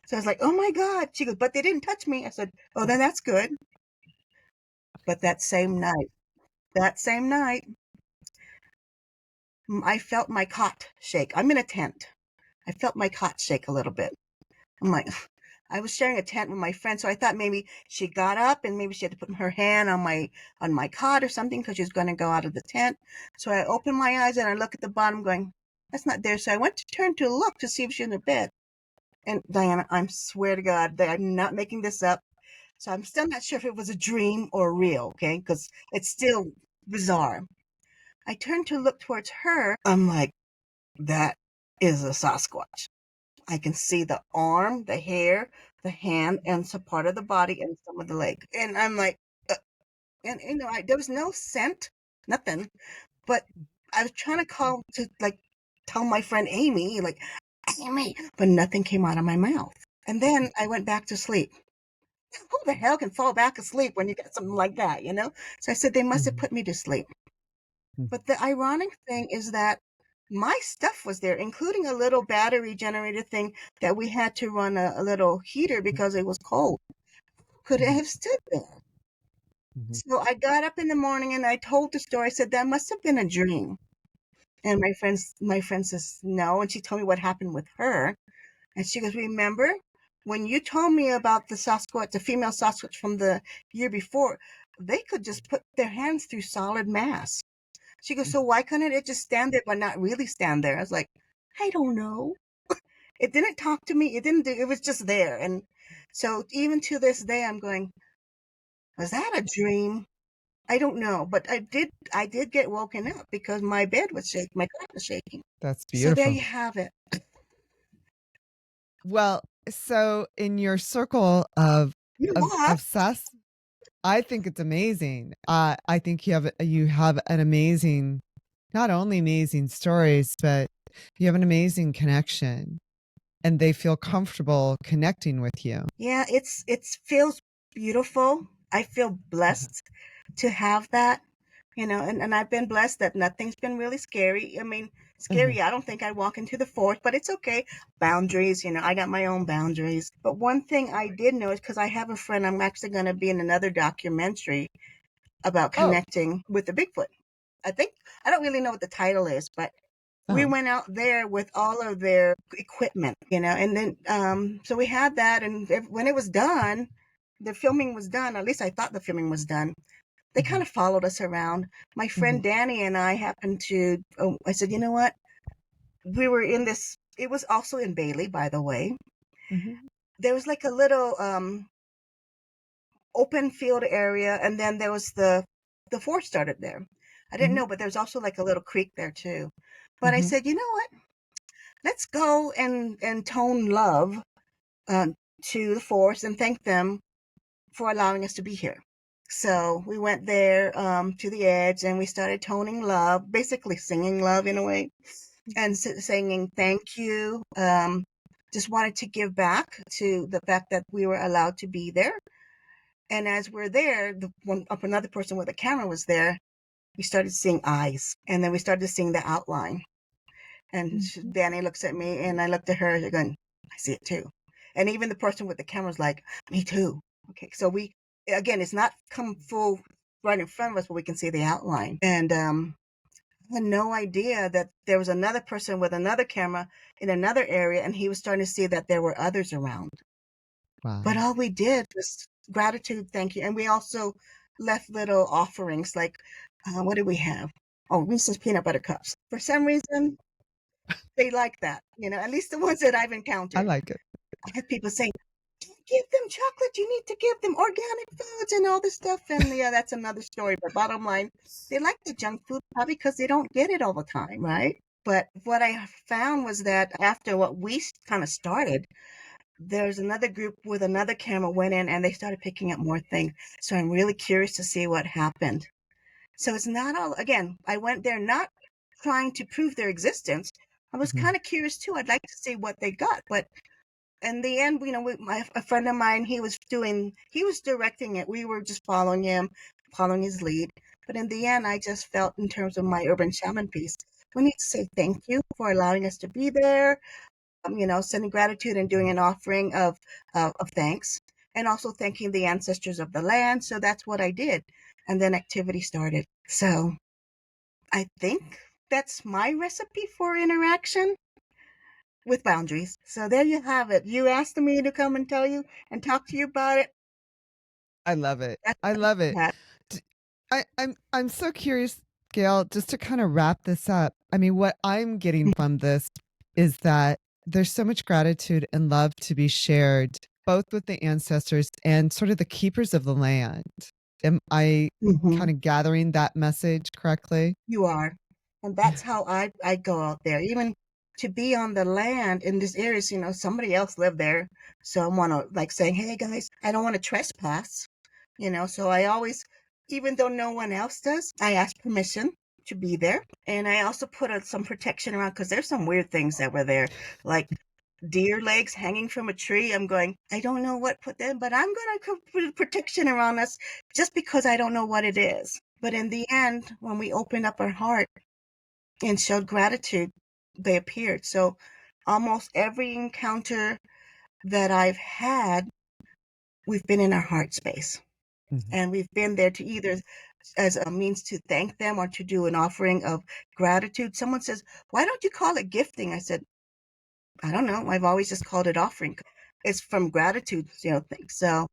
So I was like, oh my God. She goes, but they didn't touch me. I said, oh, then that's good. But that same night, I felt my cot shake. I'm in a tent. I felt my cot shake a little bit. I'm like, I was sharing a tent with my friend, so I thought maybe she got up and maybe she had to put her hand on my cot or something because she was going to go out of the tent. So I opened my eyes and I look at the bottom, going, that's not there. So I went to turn to look to see if she's in the bed. And Diana, I swear to God that I'm not making this up. So I'm still not sure if it was a dream or real, okay? Because it's still bizarre. I turned to look towards her. I'm like, that is a Sasquatch. I can see the arm, the hair, the hand, and some part of the body and some of the leg. And I'm like, and there was no scent, nothing. But I was trying to call to like tell my friend Amy, like, Amy, but nothing came out of my mouth. And then I went back to sleep. Who the hell can fall back asleep when you get something like that? So I said, they must have Mm-hmm. put me to sleep. Mm-hmm. But the ironic thing is that my stuff was there, including a little battery generator thing that we had to run a little heater because it was cold. Could it Mm-hmm. have stood there? Mm-hmm. So I got up in the morning and I told the story. I said, that must have been a dream. And my friend says, no. And she told me what happened with her. And she goes, remember when you told me about the Sasquatch, the female Sasquatch from the year before, they could just put their hands through solid mass. She goes, so why couldn't it just stand there but not really stand there? I was like, I don't know. It didn't talk to me. It was just there. And so even to this day, I'm going, was that a dream? I don't know. But I did get woken up because my bed was shaking. My cot was shaking. That's So there beautiful. you have it. Well, so in your circle of You of what? of sus, I think it's amazing. I think you have an amazing, not only amazing stories, but you have an amazing connection, and they feel comfortable connecting with you. Yeah, it feels beautiful. I feel Uh-huh. blessed to have that, and I've been blessed that nothing's been really scary. I mean, Uh-huh. scary, I don't think I'd walk into the forest, but it's okay. Boundaries, I got my own boundaries. But one thing I did know is because I have a friend, I'm actually going to be in another documentary about Oh, connecting with the Bigfoot. I think, I don't really know what the title is, but we uh-huh. went out there with all of their equipment, and then so we had that, and when it was done, the filming was done. At least I thought the filming was done. They Mhm. kind of followed us around. My friend Mhm. Danny and I happened to. Oh, I said, you know what? We were in this. It was also in Bailey, by the way. Mhm. There was like a little open field area, and then there was the forest started there. I didn't Mhm. know, but there's also like a little creek there too. But I Mhm. said, you know what? Let's go and tone love to the forest and thank them for allowing us to be here. So we went there to the edge and we started toning love, basically singing love in a way, and singing thank you. Just wanted to give back to the fact that we were allowed to be there. And as we're there, another person with a camera was there. We started seeing eyes, and then we started seeing the outline. And Mhm. Danny looks at me, and I looked at her, going, I see it too. And even the person with the camera was like, me too. Okay, so again, it's not come full right in front of us, but we can see the outline. And I had no idea that there was another person with another camera in another area, and he was starting to see that there were others around. But Wow. all we did was gratitude, thank you. And we also left little offerings like, what did we have? Oh, Reese's peanut butter cups. For some reason, they like that, at least the ones that I've I encountered. like it. I had people saying, "Don't give them chocolate. You need to give them organic foods and all this stuff." And yeah, that's another story. But bottom line, they like the junk food probably because they don't get it all the time, right? But what I found was that after what we kind of started, there's another group with another camera went in and they started picking up more things. So I'm really curious to see what happened. So it's not all, again, I went there not trying to prove their existence. I was Mhm. kind of curious too. I'd like to see what they got. But in the end, a friend of mine, he was directing it. We were just following him, following his lead. But in the end, I just felt in terms of my urban shaman piece, we need to say thank you for allowing us to be there, sending gratitude and doing an offering of thanks, and also thanking the ancestors of the land. So that's what I did, and then activity started. So I think that's my recipe for interaction with boundaries. So there you have it. You asked me to come and tell you and talk to you about it. I love it. That's I love it. that. D I'm so curious, Gail, just to kind of wrap this up. I mean, what I'm getting from this is that there's so much gratitude and love to be shared, both with the ancestors and sort of the keepers of the land. Am I Hmm. kind of gathering that message correctly? You are. And that's how I go out there. Even to be on the land in this area, somebody else lived there. So I want to like saying, hey guys, I don't want to trespass, so I always, even though no one else does, I ask permission to be there. And I also put some protection around because there's some weird things that were there, like deer legs hanging from a tree. I'm going, I don't know what put them, but I'm going to put protection around us just because I don't know what it is. But in the end, when we opened up our heart and showed gratitude, they appeared. So almost every encounter that I've had, we've been in our heart space. Mhm. And we've been there to either as a means to thank them or to do an offering of gratitude. Someone says, why don't you call it gifting? I said, I don't know. I've always just called it offering. It's from gratitude, things. So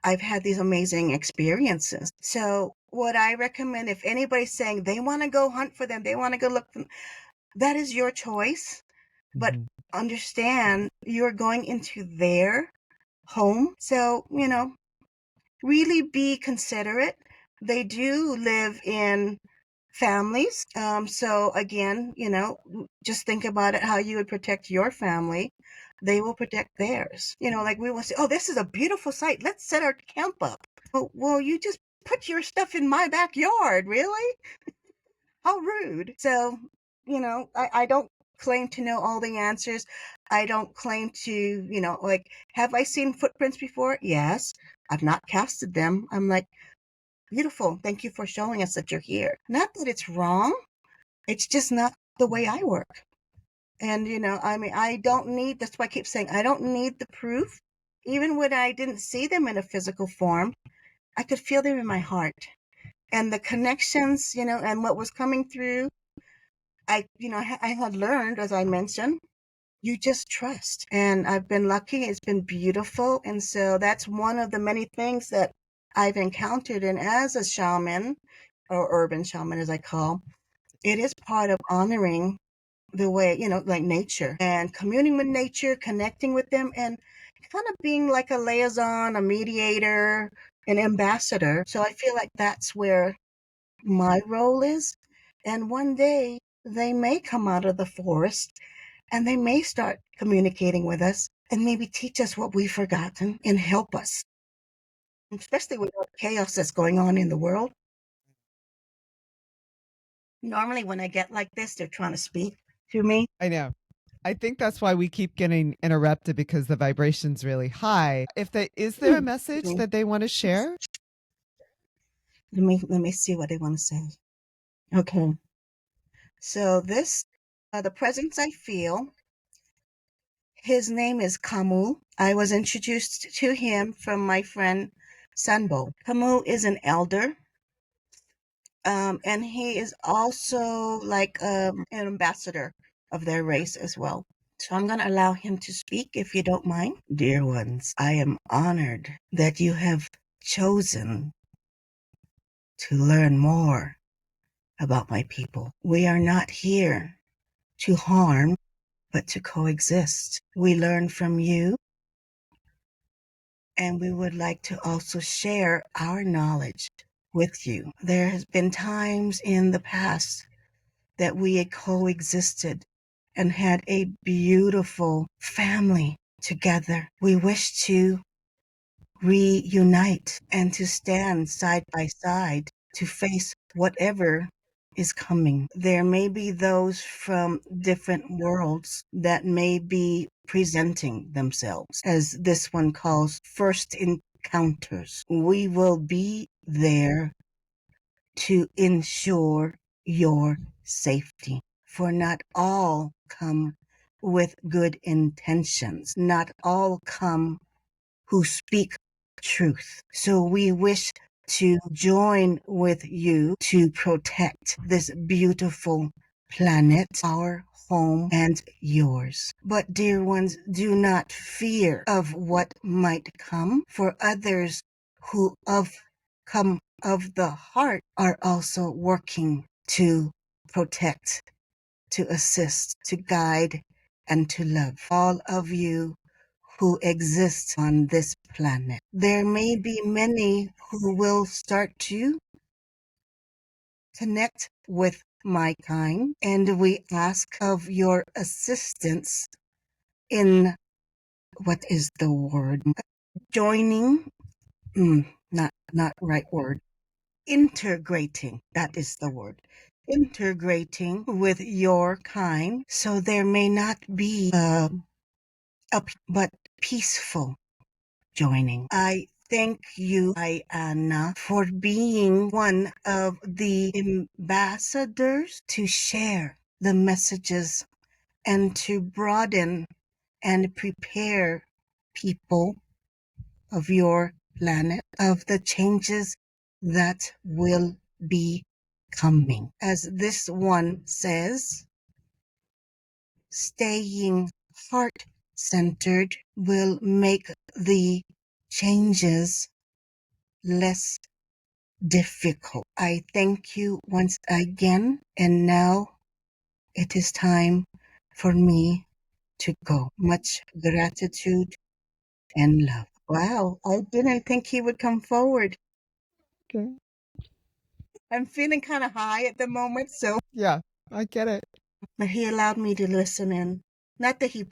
I've had these amazing experiences. So what I recommend, if anybody's saying they want to go hunt for them, they want to go look for them, that is your choice. But Mhm. understand you're going into their home. So, really be considerate. They do live in families. So again, just think about it how you would protect your family. They will protect theirs. Like we will say, oh, this is a beautiful site. Let's set our camp up. Well, you just put your stuff in my backyard. Really? How rude. So, I don't claim to know all the answers. I don't claim to, like, have I seen footprints before? Yes. I've not casted them. I'm like, beautiful. Thank you for showing us that you're here. Not that it's wrong. It's just not the way I work. And, I mean, I don't need, that's why I keep saying, I don't need the proof. Even when I didn't see them in a physical form, I could feel them in my heart. And the connections, and what was coming through, I had learned, as I mentioned, you just trust. And I've been lucky. It's been beautiful. And so that's one of the many things that I've encountered. And as a shaman, or urban shaman, as I call, it is part of honoring the way, like nature and communing with nature, connecting with them, and kind of being like a liaison, a mediator, an ambassador. So I feel like that's where my role is. And one day they may come out of the forest and they may start communicating with us and maybe teach us what we've forgotten and help us, especially with all the chaos that's going on in the world. Normally, when I get like this, they're trying to speak to me. I know. I think that's why we keep getting interrupted because the vibration's really high. If they is there a Excuse message me. that they want to share? Let me see what they want to say. Okay. So this, the presence I feel, his name is Kamu. I was introduced to him from my friend Sanbo. Kamu is an elder, and he is also like an ambassador of their race as well. So I'm going to allow him to speak if you don't mind. Dear ones, I am honored that you have chosen to learn more about my people. We are not here to harm, but to coexist. We learn from you, and we would like to also share our knowledge with you. There has been times in the past that we had coexisted and had a beautiful family together. We wish to reunite and to stand side by side to face whatever is coming. There may be those from different worlds that may be presenting themselves, as this one calls first encounters. We will be there to ensure your safety. For not all come with good intentions. Not all come who speak truth. So we wish to join with you to protect this beautiful planet, our home and yours. But dear ones, do not fear of what might come, for others who come of the heart are also working to protect, to assist, to guide, and to love all of you who exist on this planet. There may be many who will start to connect with my kind, and we ask of your assistance in what is the word? Joining, not right word. Integrating, that is the word. Integrating with your kind, so there may not be but peaceful joining. I thank you, Diana, for being one of the ambassadors to share the messages and to broaden and prepare people of your planet of the changes that will be coming. As this one says, staying heart-centered will make the changes less difficult. I thank you once again, and now it is time for me to go. Much gratitude and love. Wow, I didn't think he would come forward. Okay. I'm feeling kind of high at the moment, so Yeah, I get it. he allowed me to listen in. Not that he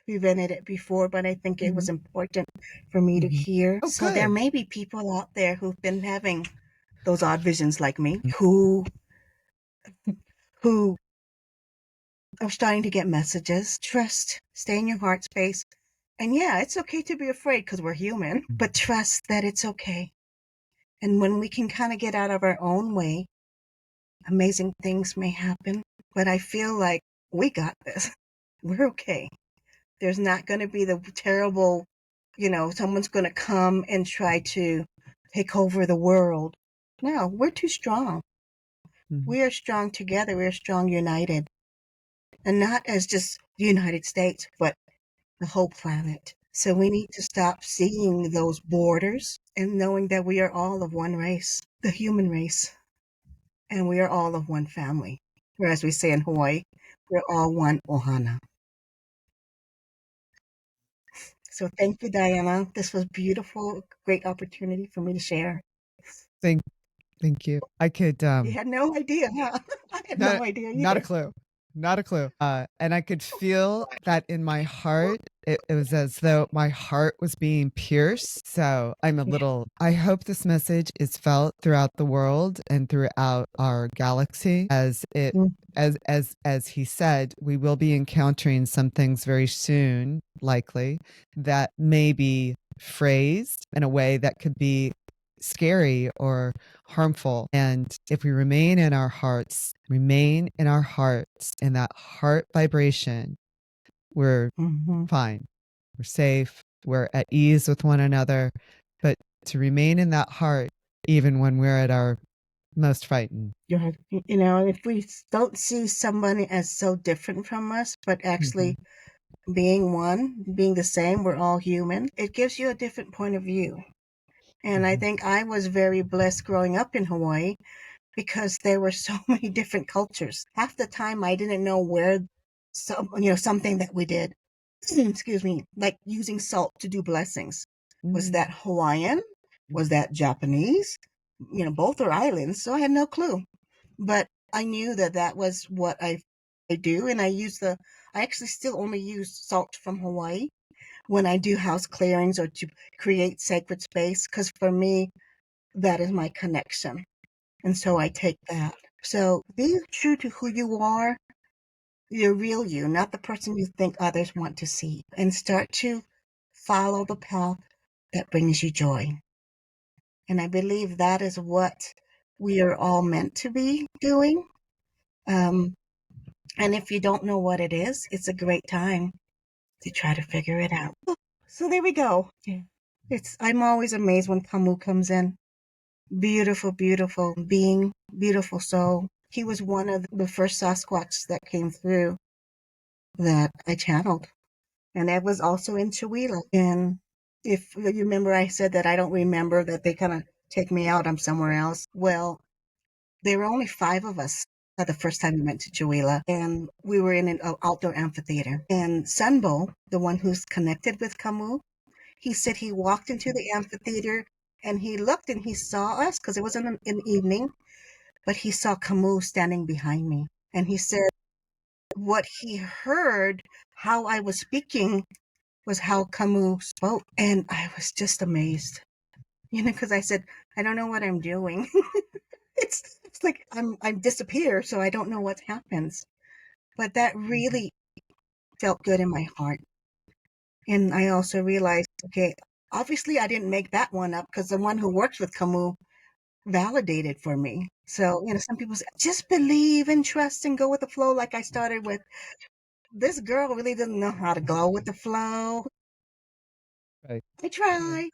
prevented it before, but I think it was important for me to hear. Oh, So there good. may be people out there who've been having those odd visions like me, who are starting to get messages. Trust, stay in your heart space. And yeah, it's okay to be afraid because we're human, but trust that it's okay. And when we can kind of get out of our own way, amazing things may happen. But I feel like we got this. We're okay. There's not going to be the terrible, someone's going to come and try to take over the world. No, we're too strong. We are strong together. We are strong united. And not as just the United States, but the whole planet. So we need to stop seeing those borders and knowing that we are all of one race, the human race, and we are all of one family. Or as we say in Hawaii, we're all one ohana. So thank you, Diana. This was beautiful, great opportunity for me to share. Thank you. I could You had no idea, huh? I had no idea either. not a clue. Not a clue. And I could feel that in my heart. It was as though my heart was being pierced. So I'm a little, I hope this message is felt throughout the world and throughout our galaxy as it, as he said, we will be encountering some things very soon, likely, that may be phrased in a way that could be scary or harmful. And if we remain in our hearts, in that heart vibration, we're fine. We're safe. We're at ease with one another. But to remain in that heart, even when we're at our most frightened. You're, if we don't see somebody as so different from us, but actually being one, being the same, we're all human, it gives you a different point of view. And I think I was very blessed growing up in Hawaii because there were so many different cultures. Half the time I didn't know where something that we did, excuse me, like using salt to do blessings. Was that Hawaiian? Was that Japanese? Both are islands, so I had no clue. But I knew that that was what I do, and I actually still only use salt from Hawaii when I do house clearings or to create sacred space, because for me, that is my connection. And so I take that. So be true to who you are, your real you, not the person you think others want to see, and start to follow the path that brings you joy. And I believe that is what we are all meant to be doing. Um, and if you don't know what it is, it's a great time to try to figure it out. So there we go. Yeah. I'm always amazed when Camus comes in. Beautiful, beautiful being, beautiful soul. He was one of the first Sasquatch that came through that I channeled. And that was also in Chihuahua. And if you remember, I said that I don't remember that they kind of take me out, I'm somewhere else. Well, there were only 5 of us the first time we went to Chihuahua, and we were in an outdoor amphitheater. And Sunbo, the one who's connected with Camus, he said he walked into the amphitheater and he looked and he saw us because it was in an evening, but he saw Camus standing behind me. And he said what he heard, how I was speaking, was how Camus spoke. And I was just amazed, because I said, I don't know what I'm doing. it's like I'm disappear, so I don't know what happens. But that really felt good in my heart. And I also realized, okay, obviously I didn't make that one up because the one who works with Camus validated for me. So, some people say, just believe and trust and go with the flow. Like I started with, this girl really doesn't know how to go with the flow. Right. I try.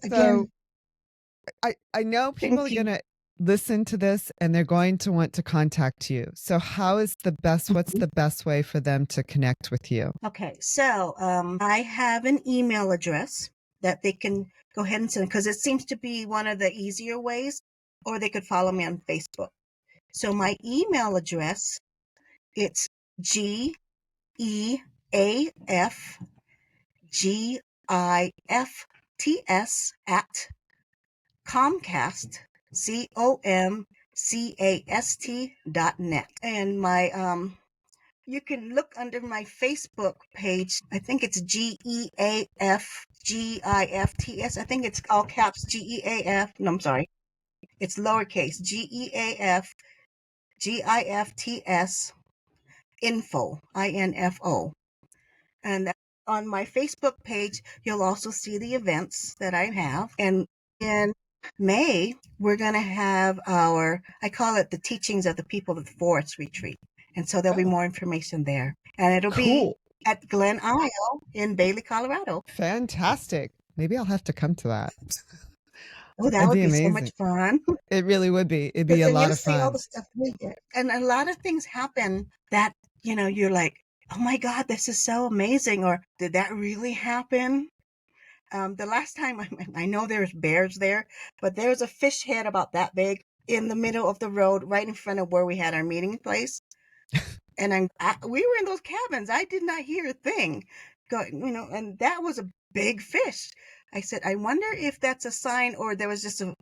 So Again, I know people thank are you. gonna listen to this and they're going to want to contact you. So what's the best way for them to connect with you? Okay, so I have an email address that they can go ahead and send because it seems to be one of the easier ways, or they could follow me on Facebook. So my email address, it's GEAFGIFTS at Comcast, COMCAST.net. And you can look under my Facebook page. I think it's GEAFGIFTS. I think it's all caps GEAF. No, I'm sorry. It's lowercase GEAFGIFTS info, INFO. And on my Facebook page, you'll also see the events that I have. And in May, we're going to have I call it the Teachings of the People of the Forest retreat. And so there'll be more information there. And it'll be Cool. at Glen Isle in Bailey, Colorado. Fantastic. Maybe I'll have to come to that. Oh, that That'd would be be so amazing. much fun. It really would be. It'd be a And lot you'll of see all fun. the stuff we did. And a lot of things happen that, you're like, oh my God, this is so amazing. Or did that really happen? The last time I know there's bears there, but there's a fish head about that big in the middle of the road, right in front of where we had our meeting place. And we were in those cabins. I did not hear a thing, and that was a big fish. I said, I wonder if that's a sign, or there was just a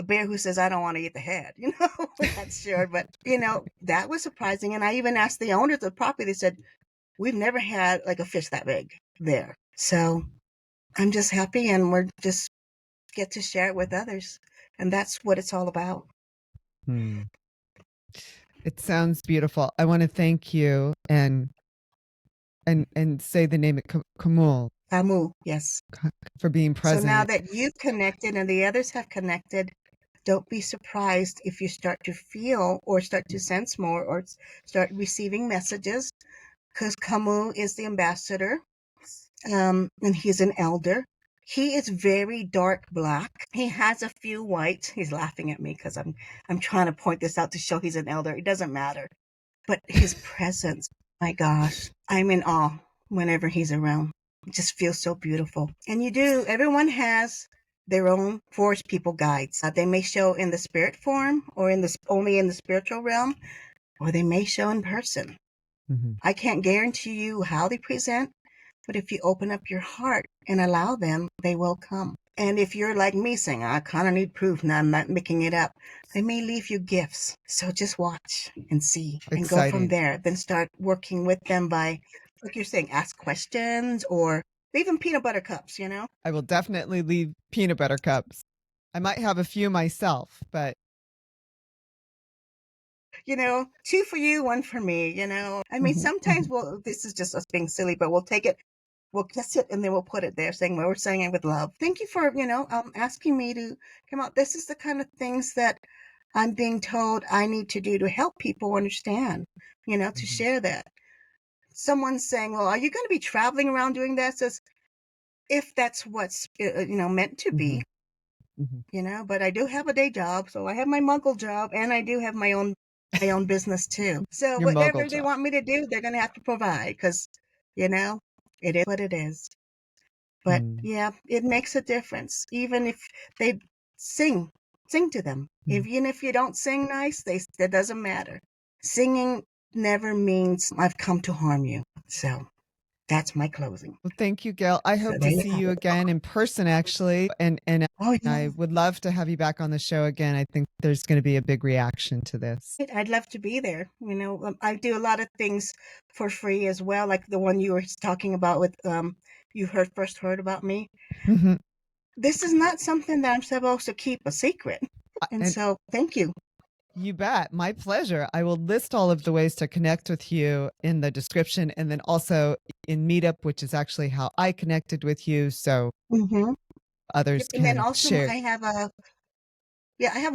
bear who says, I don't want to eat the head. We're not sure, but that was surprising. And I even asked the owners of the property. They said, we've never had like a fish that big there. So I'm just happy, and we're just get to share it with others. And that's what it's all about. Hmm. It sounds beautiful. I want to thank you and say the name of Kamul Amu, yes. for being So now present. that you've connected and the others have connected, don't be surprised if you start to feel or start to sense more or start receiving messages, because Camus is the ambassador, and he's an elder. He is very dark black. He has a few whites. He's laughing at me because I'm trying to point this out to show he's an elder. It doesn't matter. But his presence, my gosh, I'm in awe whenever he's around. It just feels so beautiful. And everyone has their own forest people guides. They may show in the spirit form or only in the spiritual realm, or they may show in person. Mm-hmm. I can't guarantee you how they present, but if you open up your heart and allow them, they will come. And if you're like me saying, I kind of need proof and I'm not making it up, they may leave you gifts. So just watch and see and go from Exciting. there. Then start working with them by, like you're saying, ask questions or leave them peanut butter cups, I will definitely leave peanut butter cups. I might have a few myself, but two for you, one for me, I mean, sometimes this is just us being silly, but we'll take it, we'll kiss it, and then we'll put it there saying, well, we're saying it with love. Thank you for, asking me to come out. This is the kind of things that I'm being told I need to do to help people understand, to share that. Someone's saying, well, are you going to be traveling around doing that? Says, if that's what's, meant to be, but I do have a day job. So I have my muggle job and I do have my own business too. So your mogul whatever they job. want me to do, they're going to have to provide because, it is what it is. But yeah, it makes a difference. Even if they sing to them. Even if you don't sing nice, that doesn't matter. Singing never means I've come to harm you. So that's my closing. Well, thank you, Gail. I hope to there you see have you it. again in person, actually. And Oh, yeah. I would love to have you back on the show again. I think there's going to be a big reaction to this. I'd love to be there. I do a lot of things for free as well, like the one you were talking about with you first heard about me. Mhm. This is not something that I'm supposed to keep a secret. And And so thank you. you bet. My pleasure. I will list all of the ways to connect with you in the description and then also in Meetup, which is actually how I connected with you. So Mm-hmm. others Yep. And then can also share. I have a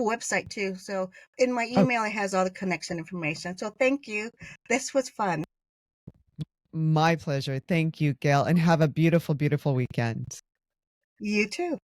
website too. So in my Oh, email, it has all the connection information. So thank you. This was fun. my pleasure. Thank you, Gail. And have a beautiful, beautiful weekend. You too.